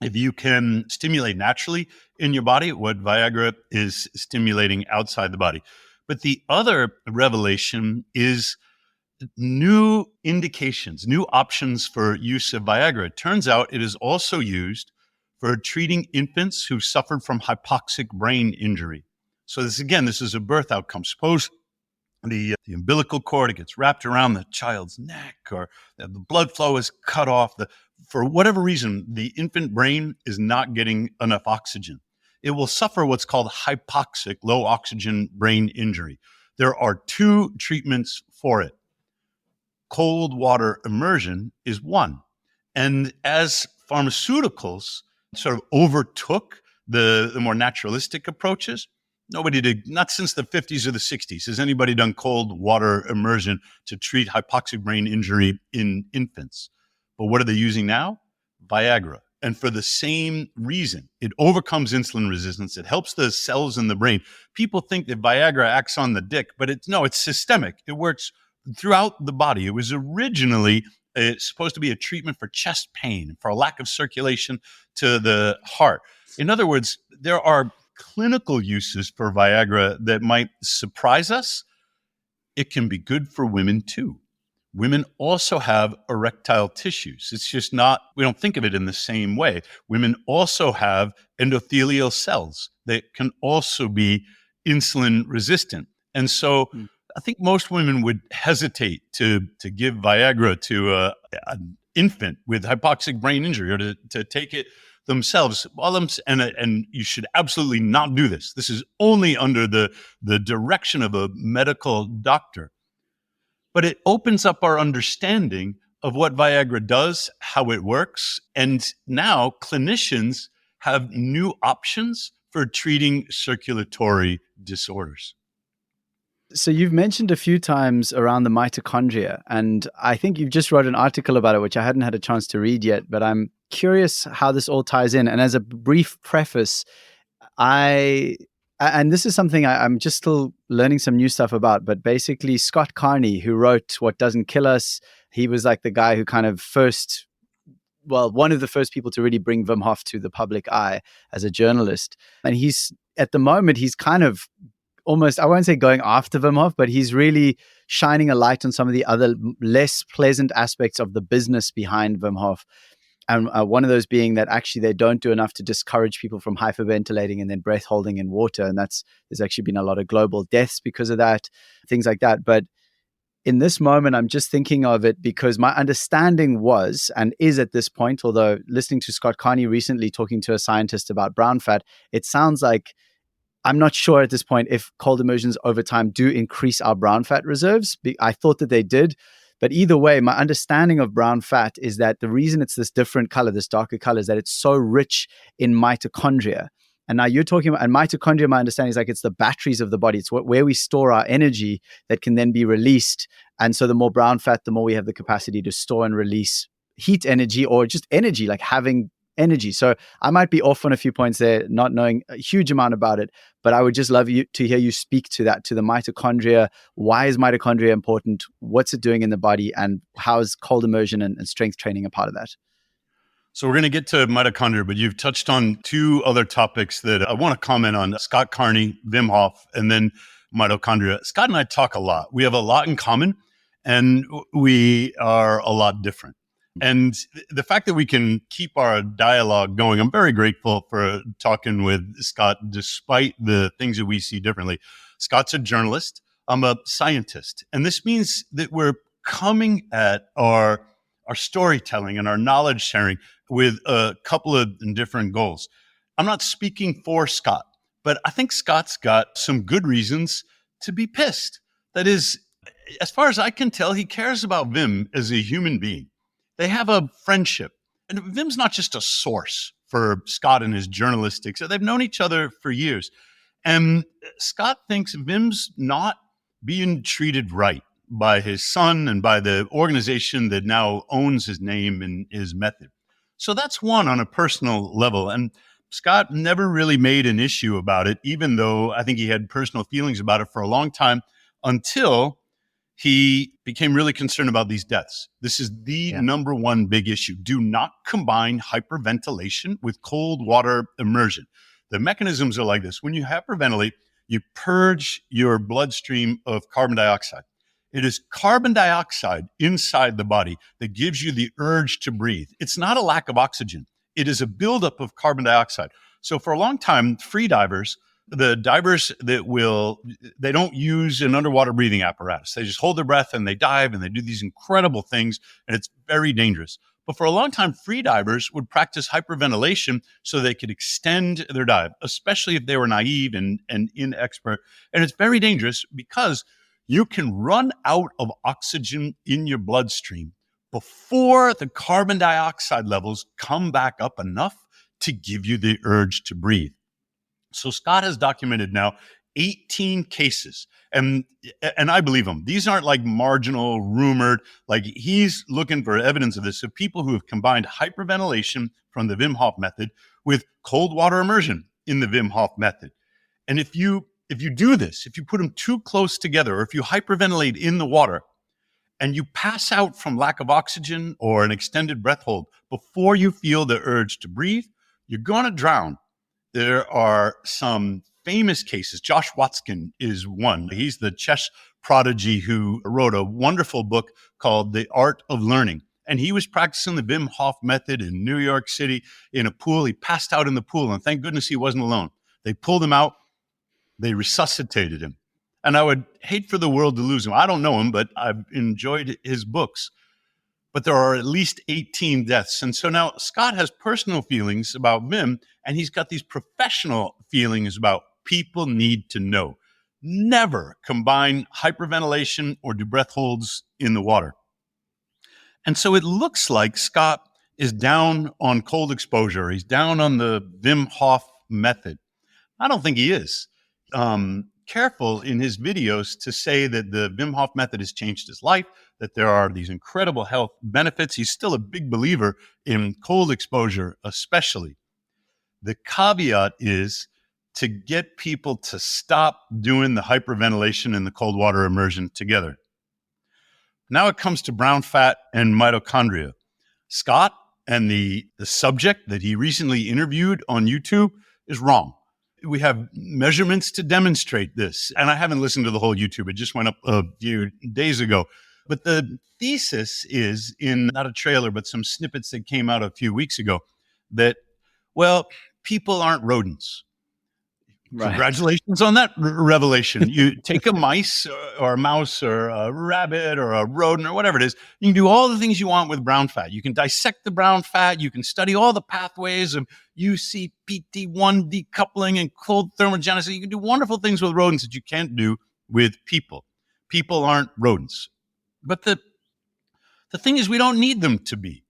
if you can stimulate naturally in your body what Viagra is stimulating outside the body. But the other revelation is new indications, new options for use of Viagra. It turns out it is also used for treating infants who suffered from hypoxic brain injury. So this is a birth outcome. Suppose the umbilical cord, it gets wrapped around the child's neck or the blood flow is cut off. For whatever reason, the infant brain is not getting enough oxygen. It will suffer what's called hypoxic, low oxygen brain injury. There are two treatments for it. Cold water immersion is one. And as pharmaceuticals sort of overtook the more naturalistic approaches, not since the 50s or the 60s has anybody done cold water immersion to treat hypoxic brain injury in infants. But what are they using now? Viagra. And for the same reason, it overcomes insulin resistance. It helps the cells in the brain. People think that Viagra acts on the dick, but it's systemic. It works throughout the body. It was originally supposed to be a treatment for chest pain, for a lack of circulation to the heart. In other words, there are clinical uses for Viagra that might surprise us. It can be good for women too. Women also have erectile tissues. It's just not, we don't think of it in the same way. Women also have endothelial cells that can also be insulin resistant. And so I think most women would hesitate to give Viagra to an infant with hypoxic brain injury or to take it themselves. And you should absolutely not do this. This is only under the direction of a medical doctor. But it opens up our understanding of what Viagra does, how it works. And now clinicians have new options for treating circulatory disorders. So you've mentioned a few times around the mitochondria, and I think you've just wrote an article about it, which I hadn't had a chance to read yet, but I'm curious how this all ties in. And as a brief preface, and this is something I'm just still learning some new stuff about, but basically Scott Carney, who wrote What Doesn't Kill Us, he was like the guy who kind of one of the first people to really bring Wim Hof to the public eye as a journalist. And at the moment, he's kind of almost, I won't say going after Wim Hof, but he's really shining a light on some of the other less pleasant aspects of the business behind Wim Hof. And one of those being that actually they don't do enough to discourage people from hyperventilating and then breath holding in water. And there's actually been a lot of global deaths because of that, things like that. But in this moment, I'm just thinking of it because my understanding was and is at this point, although listening to Scott Carney recently talking to a scientist about brown fat, it sounds like I'm not sure at this point if cold immersions over time do increase our brown fat reserves. I thought that they did. But either way, my understanding of brown fat is that the reason it's this different color, this darker color, is that it's so rich in mitochondria. And now you're talking about, and mitochondria, my understanding is like it's the batteries of the body. It's where we store our energy that can then be released. And so the more brown fat, the more we have the capacity to store and release heat energy or just energy, like having energy. So I might be off on a few points there, not knowing a huge amount about it, but I would just love to hear you speak to that, to the mitochondria. Why is mitochondria important? What's it doing in the body? And how is cold immersion and strength training a part of that? So we're going to get to mitochondria, but you've touched on two other topics that I want to comment on: Scott Carney, Wim Hof, and then mitochondria. Scott and I talk a lot. We have a lot in common, and we are a lot different. And the fact that we can keep our dialogue going, I'm very grateful for talking with Scott, despite the things that we see differently. Scott's a journalist. I'm a scientist. And this means that we're coming at our storytelling and our knowledge sharing with a couple of different goals. I'm not speaking for Scott, but I think Scott's got some good reasons to be pissed. That is, as far as I can tell, he cares about Wim as a human being. They have a friendship. And Wim's not just a source for Scott and his journalistics. They've known each other for years. And Scott thinks Wim's not being treated right by his son and by the organization that now owns his name and his method. So that's one on a personal level. And Scott never really made an issue about it, even though I think he had personal feelings about it for a long time, until he became really concerned about these deaths. This is the number one big issue. Do not combine hyperventilation with cold water immersion. The mechanisms are like this. When you hyperventilate, you purge your bloodstream of carbon dioxide. It is carbon dioxide inside the body that gives you the urge to breathe. It's not a lack of oxygen. It is a buildup of carbon dioxide. So for a long time, free divers, the divers they don't use an underwater breathing apparatus. They just hold their breath and they dive and they do these incredible things, and it's very dangerous. But for a long time, free divers would practice hyperventilation so they could extend their dive, especially if they were naive and inexpert. And it's very dangerous because you can run out of oxygen in your bloodstream before the carbon dioxide levels come back up enough to give you the urge to breathe. So Scott has documented now 18 cases. And I believe him. These aren't like marginal, rumored, like he's looking for evidence of this, of people who have combined hyperventilation from the Wim Hof method with cold water immersion in the Wim Hof method. And if you do this, if you put them too close together, or if you hyperventilate in the water and you pass out from lack of oxygen or an extended breath hold before you feel the urge to breathe, you're going to drown. There are some famous cases. Josh Watson is one. He's the chess prodigy who wrote a wonderful book called The Art of Learning. And he was practicing the Wim Hof method in New York City in a pool. He passed out in the pool, and thank goodness he wasn't alone. They pulled him out. They resuscitated him. And I would hate for the world to lose him. I don't know him, but I've enjoyed his books. But there are at least 18 deaths. And so now Scott has personal feelings about Wim, and he's got these professional feelings about people need to know. Never combine hyperventilation or do breath holds in the water. And so it looks like Scott is down on cold exposure. He's down on the Wim Hof method. I don't think he is. Careful in his videos to say that the Wim Hof method has changed his life, that there are these incredible health benefits. He's still a big believer in cold exposure, especially. The caveat is to get people to stop doing the hyperventilation and the cold water immersion together. Now it comes to brown fat and mitochondria. Scott and the subject that he recently interviewed on YouTube is wrong. We have measurements to demonstrate this. And I haven't listened to the whole YouTube. It just went up a few days ago. But the thesis is in not a trailer, but some snippets that came out a few weeks ago that, well, people aren't rodents. Right. Congratulations on that revelation. You take a mice or a mouse or a rabbit or a rodent or whatever it is. You can do all the things you want with brown fat. You can dissect the brown fat. You can study all the pathways of UCPT1 decoupling and cold thermogenesis. You can do wonderful things with rodents that you can't do with people. People aren't rodents. But the thing is, we don't need them to be.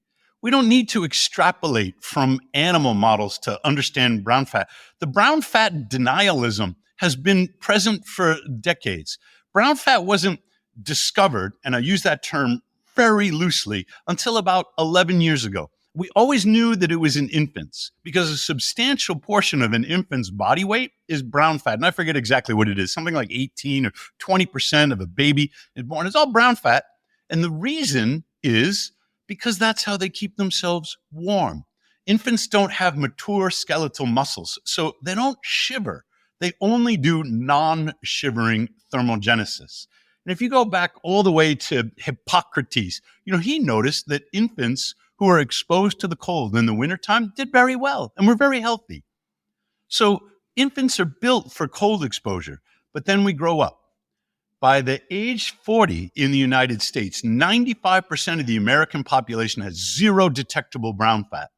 We don't need to extrapolate from animal models to understand brown fat. The brown fat denialism has been present for decades. Brown fat wasn't discovered, and I use that term very loosely, until about 11 years ago. We always knew that it was in infants because a substantial portion of an infant's body weight is brown fat. And I forget exactly what it is, something like 18 or 20% of a baby is born. It's all brown fat. And the reason is because that's how they keep themselves warm. Infants don't have mature skeletal muscles, so they don't shiver. They only do non-shivering thermogenesis. And if you go back all the way to Hippocrates, he noticed that infants who are exposed to the cold in the wintertime did very well and were very healthy. So infants are built for cold exposure, but then we grow up. By the age 40 in the United States, 95% of the American population has zero detectable brown fat.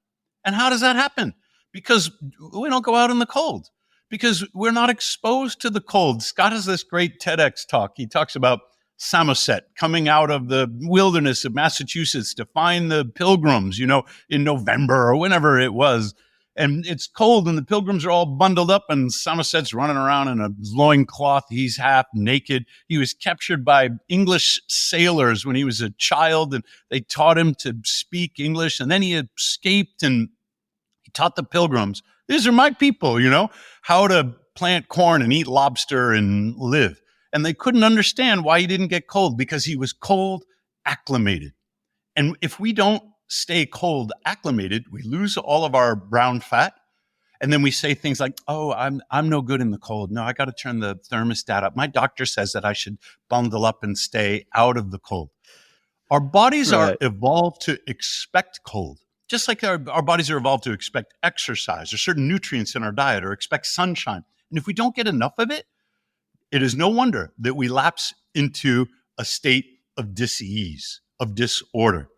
And how does that happen? Because we don't go out in the cold, because we're not exposed to the cold. Scott has this great TEDx talk. He talks about Samoset coming out of the wilderness of Massachusetts to find the pilgrims, in November or whenever it was. And it's cold and the pilgrims are all bundled up and Samoset's running around in a loincloth. He's half naked. He was captured by English sailors when he was a child and they taught him to speak English. And then he escaped and he taught the pilgrims, these are my people, how to plant corn and eat lobster and live. And they couldn't understand why he didn't get cold, because he was cold acclimated. And if we don't stay cold acclimated, we lose all of our brown fat. And then we say things like, oh, I'm no good in the cold. No, I got to turn the thermostat up. My doctor says that I should bundle up and stay out of the cold. Our bodies are evolved to expect cold, just like our bodies are evolved to expect exercise or certain nutrients in our diet or expect sunshine. And if we don't get enough of it, it is no wonder that we lapse into a state of dis-ease, of disorder.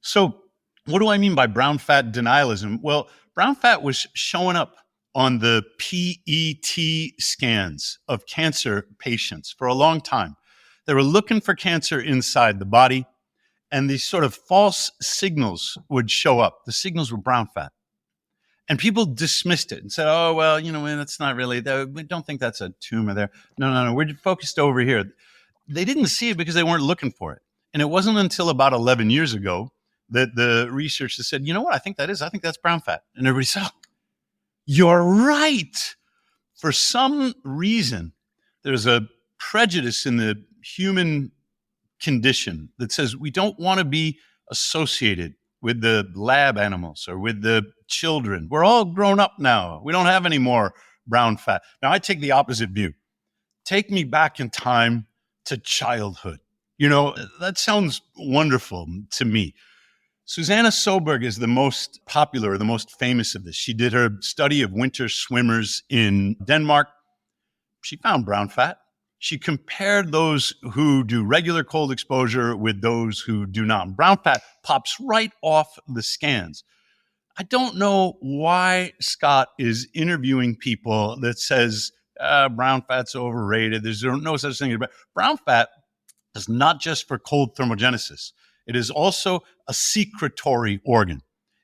So what do I mean by brown fat denialism? Well, brown fat was showing up on the PET scans of cancer patients for a long time. They were looking for cancer inside the body, and these sort of false signals would show up. The signals were brown fat. And people dismissed it and said, oh, well, that's not really, we don't think that's a tumor there. No, we're focused over here. They didn't see it because they weren't looking for it. And it wasn't until about 11 years ago that the researchers said, you know what, I think that's brown fat. And everybody said, oh, you're right. For some reason, there's a prejudice in the human condition that says we don't want to be associated with the lab animals or with the children. We're all grown up now. We don't have any more brown fat. Now, I take the opposite view. Take me back in time to childhood. That sounds wonderful to me. Susanna Soberg is the most popular, the most famous of this. She did her study of winter swimmers in Denmark. She found brown fat. She compared those who do regular cold exposure with those who do not. Brown fat pops right off the scans. I don't know why Scott is interviewing people that says brown fat's overrated. There's no such thing. Brown fat is not just for cold thermogenesis. It is also a secretory organ.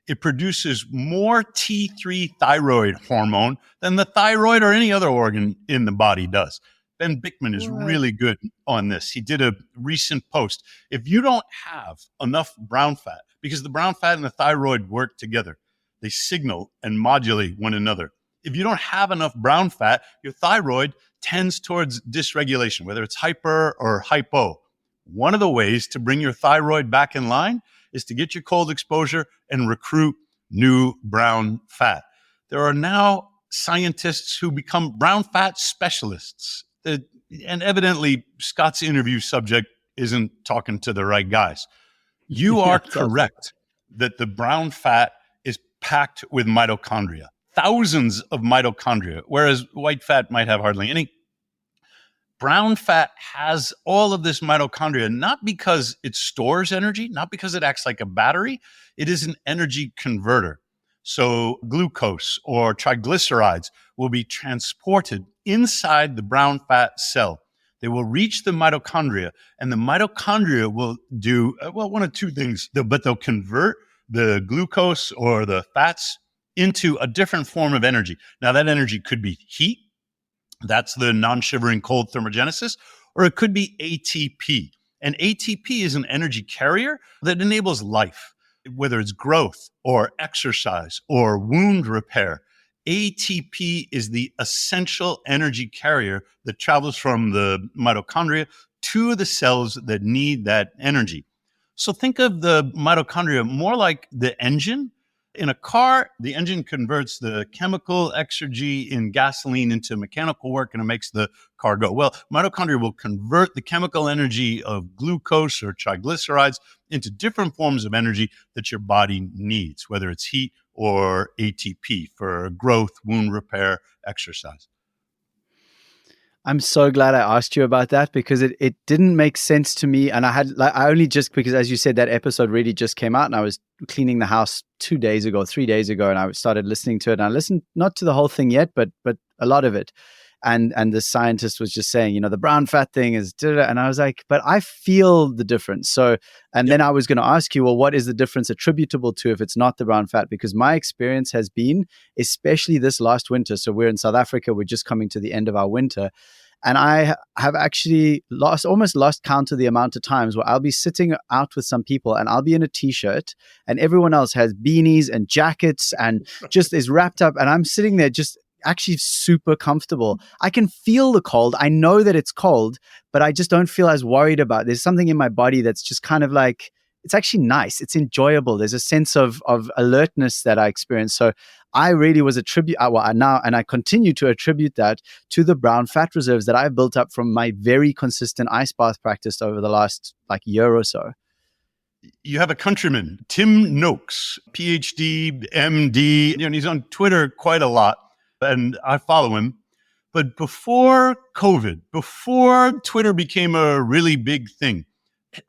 It produces more T3 thyroid hormone than the thyroid or any other organ in the body does. Ben Bickman is really good on this. He did a recent post. If you don't have enough brown fat, because the brown fat and the thyroid work together, they signal and modulate one another. If you don't have enough brown fat, your thyroid tends towards dysregulation, whether it's hyper or hypo. One of the ways to bring your thyroid back in line is to get your cold exposure and recruit new brown fat. There are now scientists who become brown fat specialists. And evidently, Scott's interview subject isn't talking to the right guys. You are correct that the brown fat is packed with mitochondria, thousands of mitochondria, whereas white fat might have hardly any. Brown fat has all of this mitochondria, not because it stores energy, not because it acts like a battery. It is an energy converter. So glucose or triglycerides will be transported inside the brown fat cell. They will reach the mitochondria, and the mitochondria will do, one of two things, but they'll convert the glucose or the fats into a different form of energy. Now, that energy could be heat. That's the non-shivering cold thermogenesis, or it could be ATP. And ATP is an energy carrier that enables life, whether it's growth or exercise or wound repair. ATP is the essential energy carrier that travels from the mitochondria to the cells that need that energy. So think of the mitochondria more like the engine. In a car, the engine converts the chemical exergy in gasoline into mechanical work, and it makes the car go. Well, mitochondria will convert the chemical energy of glucose or triglycerides into different forms of energy that your body needs, whether it's heat or ATP for growth, wound repair, exercise. I'm so glad I asked you about that, because it didn't make sense to me. And I only just, because as you said, that episode really just came out, and I was cleaning the house 3 days ago, and I started listening to it. And I listened not to the whole thing yet, but a lot of it. And the scientist was just saying, the brown fat thing is, and I was like, but I feel the difference. So, and then I was going to ask you, well, what is the difference attributable to if it's not the brown fat? Because my experience has been, especially this last winter, so we're in South Africa, we're just coming to the end of our winter. And I have actually almost lost count of the amount of times where I'll be sitting out with some people and I'll be in a t-shirt and everyone else has beanies and jackets and just is wrapped up. And I'm sitting there just actually super comfortable. I can feel the cold. I know that it's cold, but I just don't feel as worried about it. There's something in my body that's just kind of like, it's actually nice. It's enjoyable. There's a sense of alertness that I experience. So I really was I continue to attribute that to the brown fat reserves that I've built up from my very consistent ice bath practice over the last year or so. You have a countryman, Tim Noakes, PhD, MD, and he's on Twitter quite a lot, and I follow him. But before COVID, before Twitter became a really big thing,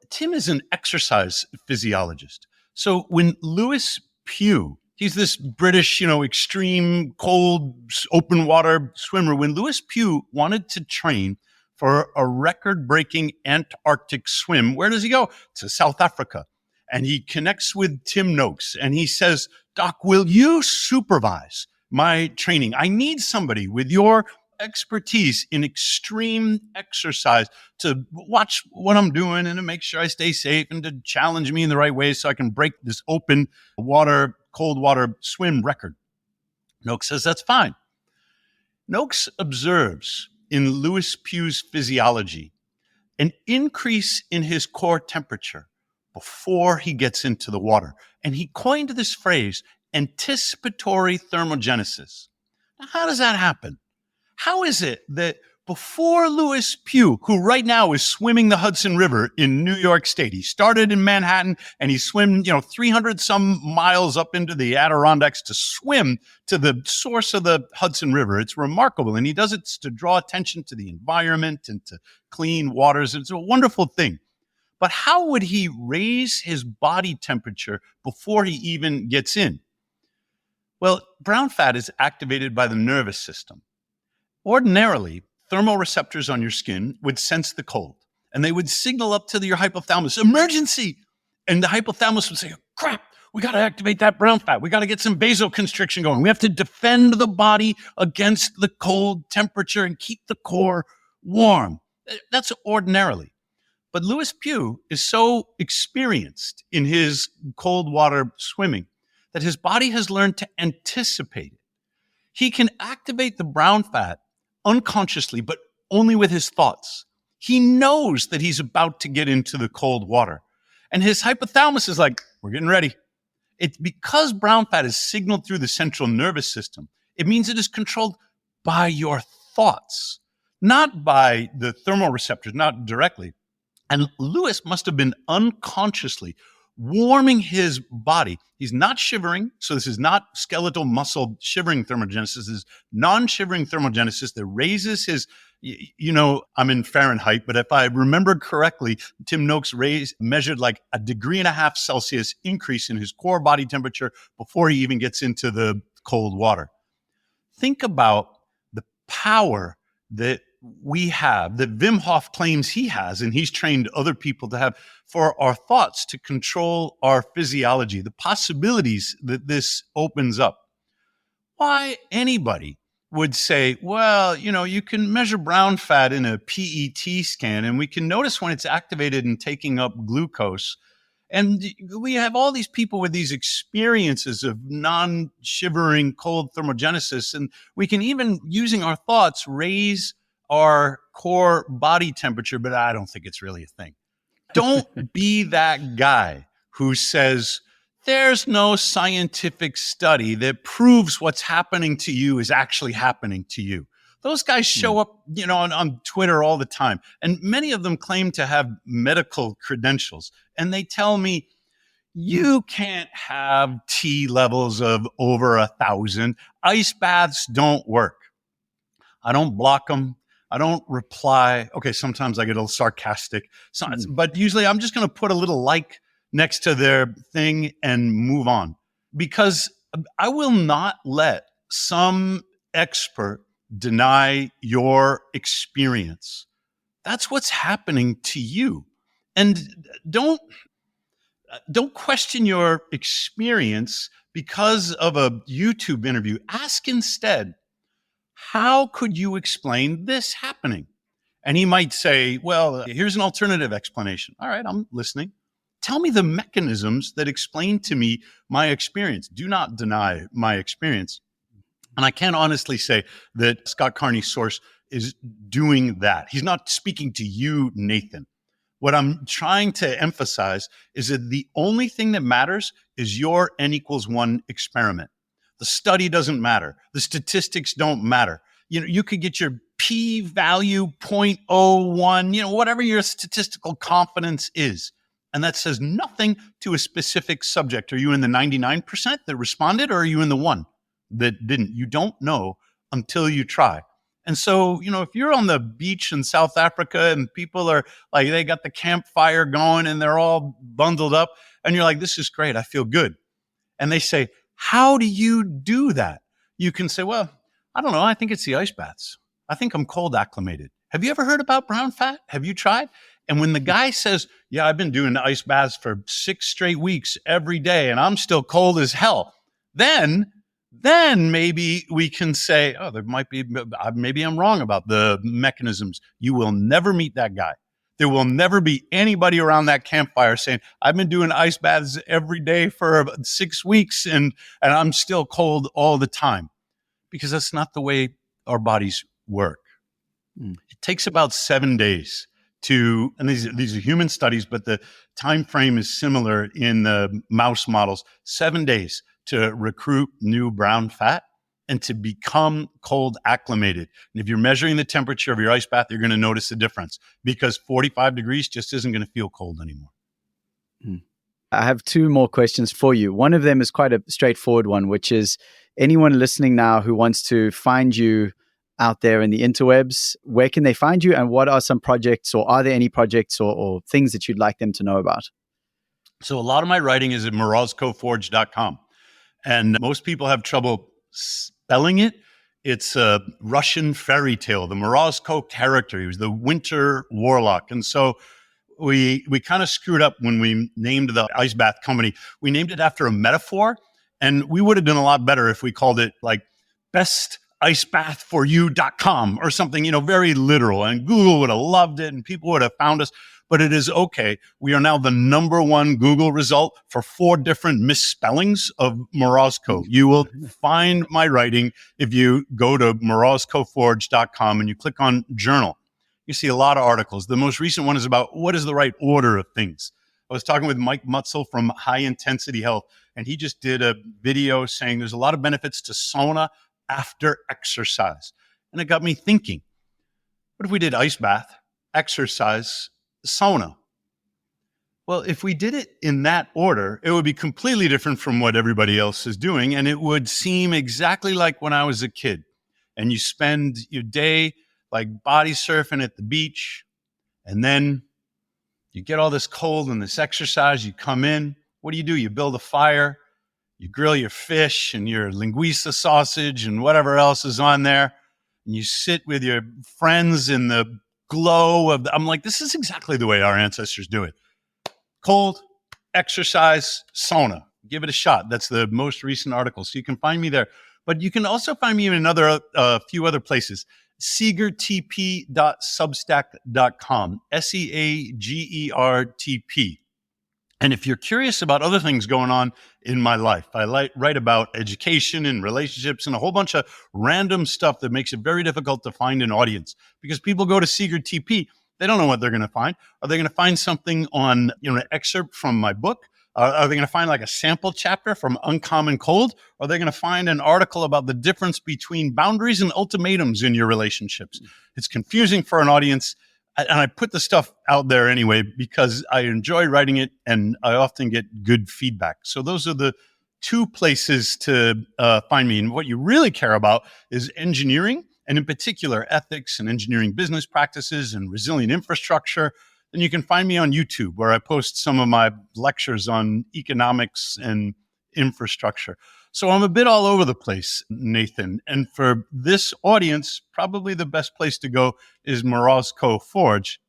Tim is an exercise physiologist. So when Lewis Pugh, he's this British, extreme cold open water swimmer. When Lewis Pugh wanted to train for a record-breaking Antarctic swim, where does he go? To South Africa. And he connects with Tim Noakes and he says, Doc, will you supervise my training? I need somebody with your expertise in extreme exercise to watch what I'm doing and to make sure I stay safe and to challenge me in the right way so I can break this open water, cold water swim record. Noakes says that's fine. Noakes observes in Lewis Pugh's physiology an increase in his core temperature before he gets into the water. And he coined this phrase, anticipatory thermogenesis. Now, how does that happen? How is it that before Lewis Pugh, who right now is swimming the Hudson River in New York State, he started in Manhattan and he swam, 300 some miles up into the Adirondacks to swim to the source of the Hudson River. It's remarkable. And he does it to draw attention to the environment and to clean waters. It's a wonderful thing. But how would he raise his body temperature before he even gets in? Well, brown fat is activated by the nervous system. Ordinarily, thermoreceptors on your skin would sense the cold, and they would signal up to your hypothalamus, emergency! And the hypothalamus would say, crap, we got to activate that brown fat. We got to get some vasoconstriction going. We have to defend the body against the cold temperature and keep the core warm. That's ordinarily. But Lewis Pugh is so experienced in his cold water swimming that his body has learned to anticipate it. He can activate the brown fat unconsciously, but only with his thoughts. He knows that he's about to get into the cold water. And his hypothalamus is like, we're getting ready. It's because brown fat is signaled through the central nervous system. It means it is controlled by your thoughts, not by the thermoreceptors, not directly. And Lewis must have been unconsciously warming his body. He's not shivering. So this is not skeletal muscle shivering thermogenesis. This is non-shivering thermogenesis that raises his, I'm in Fahrenheit, but if I remember correctly, Tim Noakes measured like 1.5 degrees Celsius increase in his core body temperature before he even gets into the cold water. Think about the power that we have, that Wim Hof claims he has, and he's trained other people to have, for our thoughts to control our physiology, the possibilities that this opens up. Why anybody would say, well, you can measure brown fat in a PET scan, and we can notice when it's activated and taking up glucose. And we have all these people with these experiences of non-shivering cold thermogenesis, and we can even, using our thoughts, raise our core body temperature, but I don't think it's really a thing. Don't be that guy who says, there's no scientific study that proves what's happening to you is actually happening to you. Those guys show up, on Twitter all the time. And many of them claim to have medical credentials. And they tell me, you can't have T levels of over 1,000. Ice baths don't work. I don't block them. I don't reply. Okay, sometimes I get a little sarcastic, but usually I'm just going to put a little like next to their thing and move on, because I will not let some expert deny your experience. That's what's happening to you. And don't question your experience because of a YouTube interview. Ask instead, how could you explain this happening? And he might say, well, here's an alternative explanation. All right, I'm listening. Tell me the mechanisms that explain to me my experience. Do not deny my experience. And I can't honestly say that Scott Carney's source is doing that. He's not speaking to you, Nathan. What I'm trying to emphasize is that the only thing that matters is your N=1 experiment. The study doesn't matter. The statistics don't matter. You could get your p-value 0.01, whatever your statistical confidence is. And that says nothing to a specific subject. Are you in the 99% that responded, or are you in the 1 that didn't? You don't know until you try. And so, if you're on the beach in South Africa and people are like, they got the campfire going and they're all bundled up, and you're like, this is great, I feel good. And they say, how do you do that? You can say, well, I don't know. I think it's the ice baths. I think I'm cold acclimated. Have you ever heard about brown fat? Have you tried? And when the guy says, yeah, I've been doing ice baths for 6 straight weeks every day and I'm still cold as hell, Then maybe we can say, oh, there might be, maybe I'm wrong about the mechanisms. You will never meet that guy. There will never be anybody around that campfire saying, I've been doing ice baths every day for 6 weeks and I'm still cold all the time, because that's not the way our bodies work. It takes about 7 days and these are human studies, but the time frame is similar in the mouse models, 7 days to recruit new brown fat and to become cold acclimated. And if you're measuring the temperature of your ice bath, you're going to notice the difference, because 45 degrees just isn't going to feel cold anymore. I have 2 more questions for you. One of them is quite a straightforward one, which is anyone listening now who wants to find you out there in the interwebs, where can they find you, and what are some projects, or are there any projects or things that you'd like them to know about? So a lot of my writing is at morozkoforge.com, and most people have trouble spelling it. It's a Russian fairy tale, the Morozko character. He was the winter warlock. And so we kind of screwed up when we named the ice bath company. We named it after a metaphor, and we would have done a lot better if we called it like besticebathforyou.com or something, very literal. And Google would have loved it and people would have found us. But it is okay. We are now the number 1 Google result for 4 different misspellings of Morozko. You will find my writing if you go to morozkoforge.com and you click on journal. You see a lot of articles. The most recent one is about what is the right order of things. I was talking with Mike Mutzel from High Intensity Health, and he just did a video saying there's a lot of benefits to sauna after exercise. And it got me thinking, what if we did ice bath, exercise, sauna? Well, if we did it in that order, it would be completely different from what everybody else is doing. And it would seem exactly like when I was a kid and you spend your day like body surfing at the beach, and then you get all this cold and this exercise, you come in, what do? You build a fire, you grill your fish and your linguiça sausage and whatever else is on there, and you sit with your friends in the glow of I'm like, this is exactly the way our ancestors do it. Cold, exercise, sauna. Give it a shot. That's the most recent article. So you can find me there. But you can also find me in a few other places. SeagerTP.substack.com. SeagerTP. And if you're curious about other things going on in my life, I write about education and relationships and a whole bunch of random stuff that makes it very difficult to find an audience, because people go to Seager TP, they don't know what they're going to find. Are they going to find something on, an excerpt from my book? Are they going to find like a sample chapter from Uncommon Cold? Are they going to find an article about the difference between boundaries and ultimatums in your relationships? It's confusing for an audience. And I put the stuff out there anyway because I enjoy writing it and I often get good feedback. So those are the 2 places to find me. And what you really care about is engineering, and in particular, ethics and engineering business practices and resilient infrastructure. Then you can find me on YouTube, where I post some of my lectures on economics and infrastructure. So I'm a bit all over the place, Nathan. And for this audience, probably the best place to go is Morozko Forge.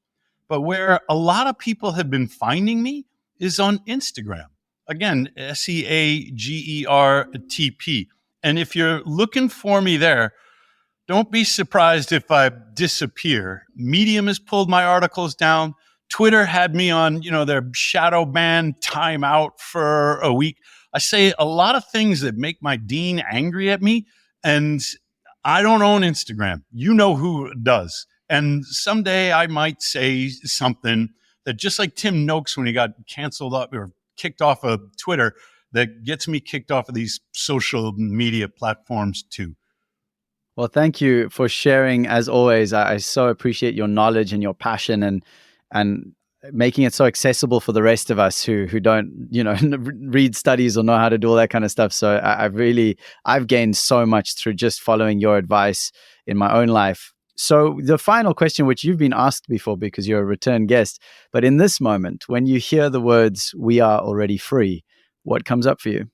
But where a lot of people have been finding me is on Instagram. Again, SeagerTP. And if you're looking for me there, don't be surprised if I disappear. Medium has pulled my articles down. Twitter had me on, their shadow ban timeout for a week. I say a lot of things that make my dean angry at me, and I don't own Instagram. You know who does. And someday I might say something that, just like Tim Noakes when he got canceled up or kicked off of Twitter, that gets me kicked off of these social media platforms too. Well, thank you for sharing. As always, I so appreciate your knowledge and your passion and making it so accessible for the rest of us who don't, read studies or know how to do all that kind of stuff. So I've gained so much through just following your advice in my own life. So the final question, which you've been asked before because you're a return guest, but in this moment, when you hear the words, "We are already free," what comes up for you?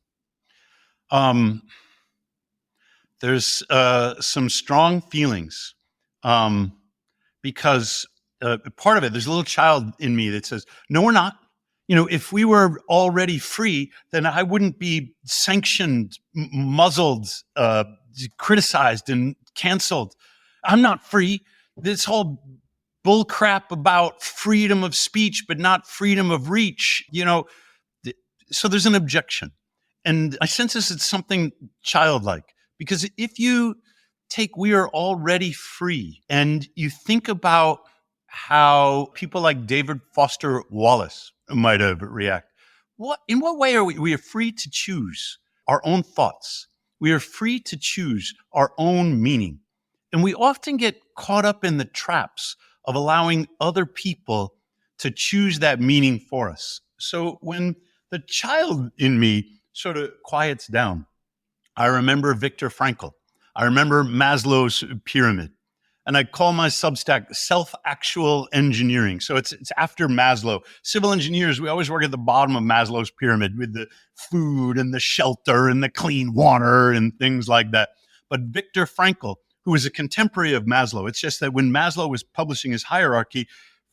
There's some strong feelings because part of it, there's a little child in me that says, no, we're not. If we were already free, then I wouldn't be sanctioned, muzzled, criticized, and canceled. I'm not free. This whole bullcrap about freedom of speech, but not freedom of reach, so there's an objection. And I sense this is something childlike, because if you take we are already free and you think about how people like David Foster Wallace might have reacted, in what way are we are free to choose our own thoughts? We are free to choose our own meaning. And we often get caught up in the traps of allowing other people to choose that meaning for us. So when the child in me sort of quiets down, I remember Viktor Frankl. I remember Maslow's pyramid. And I call my Substack Self-Actual Engineering. So it's after Maslow. Civil engineers, we always work at the bottom of Maslow's pyramid with the food and the shelter and the clean water and things like that. But Viktor Frankl, who was a contemporary of Maslow, it's just that when Maslow was publishing his hierarchy,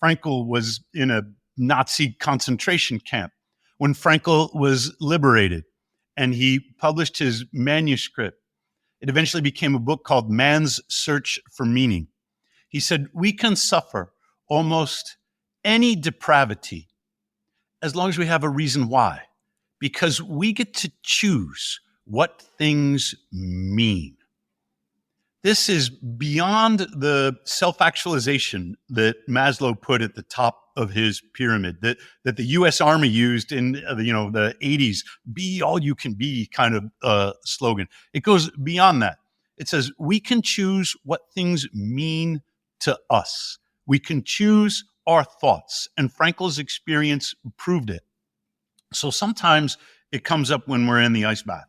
Frankl was in a Nazi concentration camp. When Frankl was liberated and he published his manuscript, it eventually became a book called Man's Search for Meaning. He said, we can suffer almost any depravity as long as we have a reason why, because we get to choose what things mean. This is beyond the self-actualization that Maslow put at the top of his pyramid, that the U.S. Army used in the 80s, be all you can be kind of slogan. It goes beyond that. It says we can choose what things mean to us. We can choose our thoughts, and Frankl's experience proved it. So sometimes it comes up when we're in the ice bath.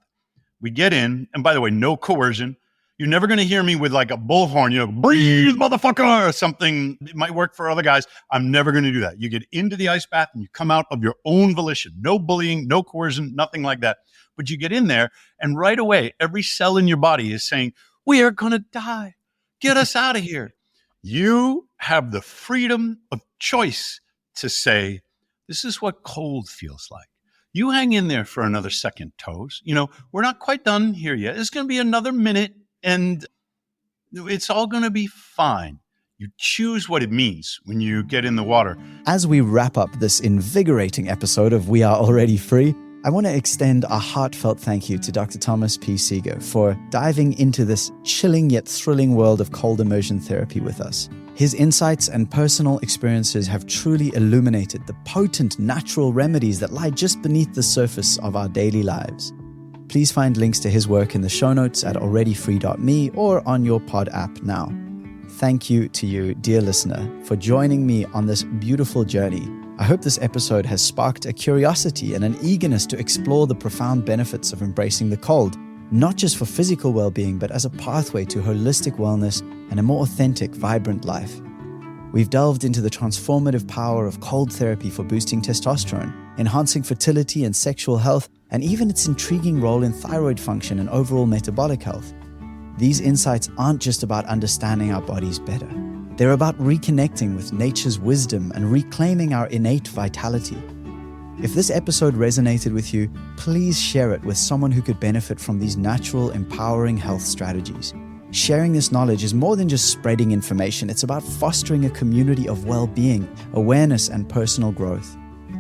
We get in, and by the way, no coercion. You're never going to hear me with like a bullhorn, breathe, motherfucker, or something. It might work for other guys. I'm never going to do that. You get into the ice bath and you come out of your own volition. No bullying, no coercion, nothing like that. But you get in there and right away, every cell in your body is saying, we are going to die. Get us out of here. You have the freedom of choice to say, this is what cold feels like. You hang in there for another second, toes. We're not quite done here yet. It's going to be another minute. And it's all going to be fine. You choose what it means when you get in the water. As we wrap up this invigorating episode of We Are Already Free, I want to extend a heartfelt thank you to Dr. Thomas P. Seager for diving into this chilling yet thrilling world of cold immersion therapy with us. His insights and personal experiences have truly illuminated the potent natural remedies that lie just beneath the surface of our daily lives. Please find links to his work in the show notes at alreadyfree.me or on your pod app now. Thank you to you, dear listener, for joining me on this beautiful journey. I hope this episode has sparked a curiosity and an eagerness to explore the profound benefits of embracing the cold, not just for physical well-being, but as a pathway to holistic wellness and a more authentic, vibrant life. We've delved into the transformative power of cold therapy for boosting testosterone, enhancing fertility and sexual health, and even its intriguing role in thyroid function and overall metabolic health. These insights aren't just about understanding our bodies better. They're about reconnecting with nature's wisdom and reclaiming our innate vitality. If this episode resonated with you, please share it with someone who could benefit from these natural, empowering health strategies. Sharing this knowledge is more than just spreading information. It's about fostering a community of well-being, awareness, and personal growth.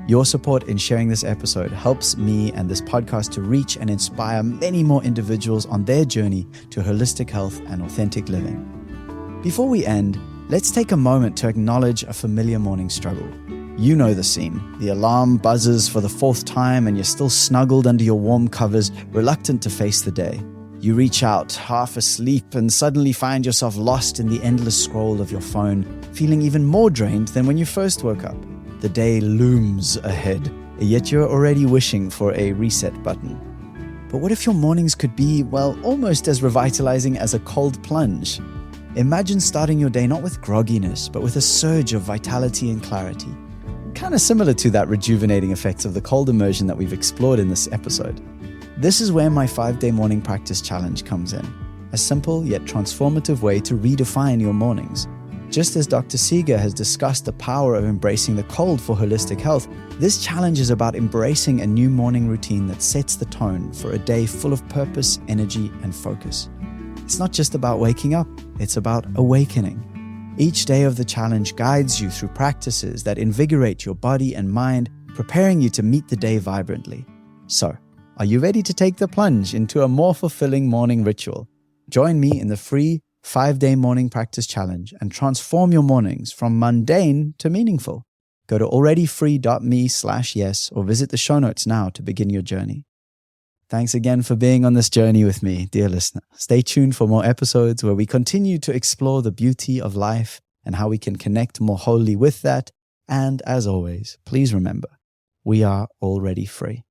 Your support in sharing this episode helps me and this podcast to reach and inspire many more individuals on their journey to holistic health and authentic living. Before we end, let's take a moment to acknowledge a familiar morning struggle. You know the scene. The alarm buzzes for the fourth time and you're still snuggled under your warm covers, reluctant to face the day. You reach out, half asleep, and suddenly find yourself lost in the endless scroll of your phone, feeling even more drained than when you first woke up. The day looms ahead, yet you're already wishing for a reset button. But what if your mornings could be, almost as revitalizing as a cold plunge? Imagine starting your day not with grogginess, but with a surge of vitality and clarity. Kind of similar to that rejuvenating effects of the cold immersion that we've explored in this episode. This is where my 5-day morning practice challenge comes in. A simple yet transformative way to redefine your mornings. Just as Dr. Seager has discussed the power of embracing the cold for holistic health, this challenge is about embracing a new morning routine that sets the tone for a day full of purpose, energy, and focus. It's not just about waking up, it's about awakening. Each day of the challenge guides you through practices that invigorate your body and mind, preparing you to meet the day vibrantly. So, are you ready to take the plunge into a more fulfilling morning ritual? Join me in the free 5-day morning practice challenge and transform your mornings from mundane to meaningful. Go to alreadyfree.me/yes or visit the show notes now to begin your journey. Thanks again for being on this journey with me, dear listener. Stay tuned for more episodes where we continue to explore the beauty of life and how we can connect more wholly with that. And as always, please remember, we are already free.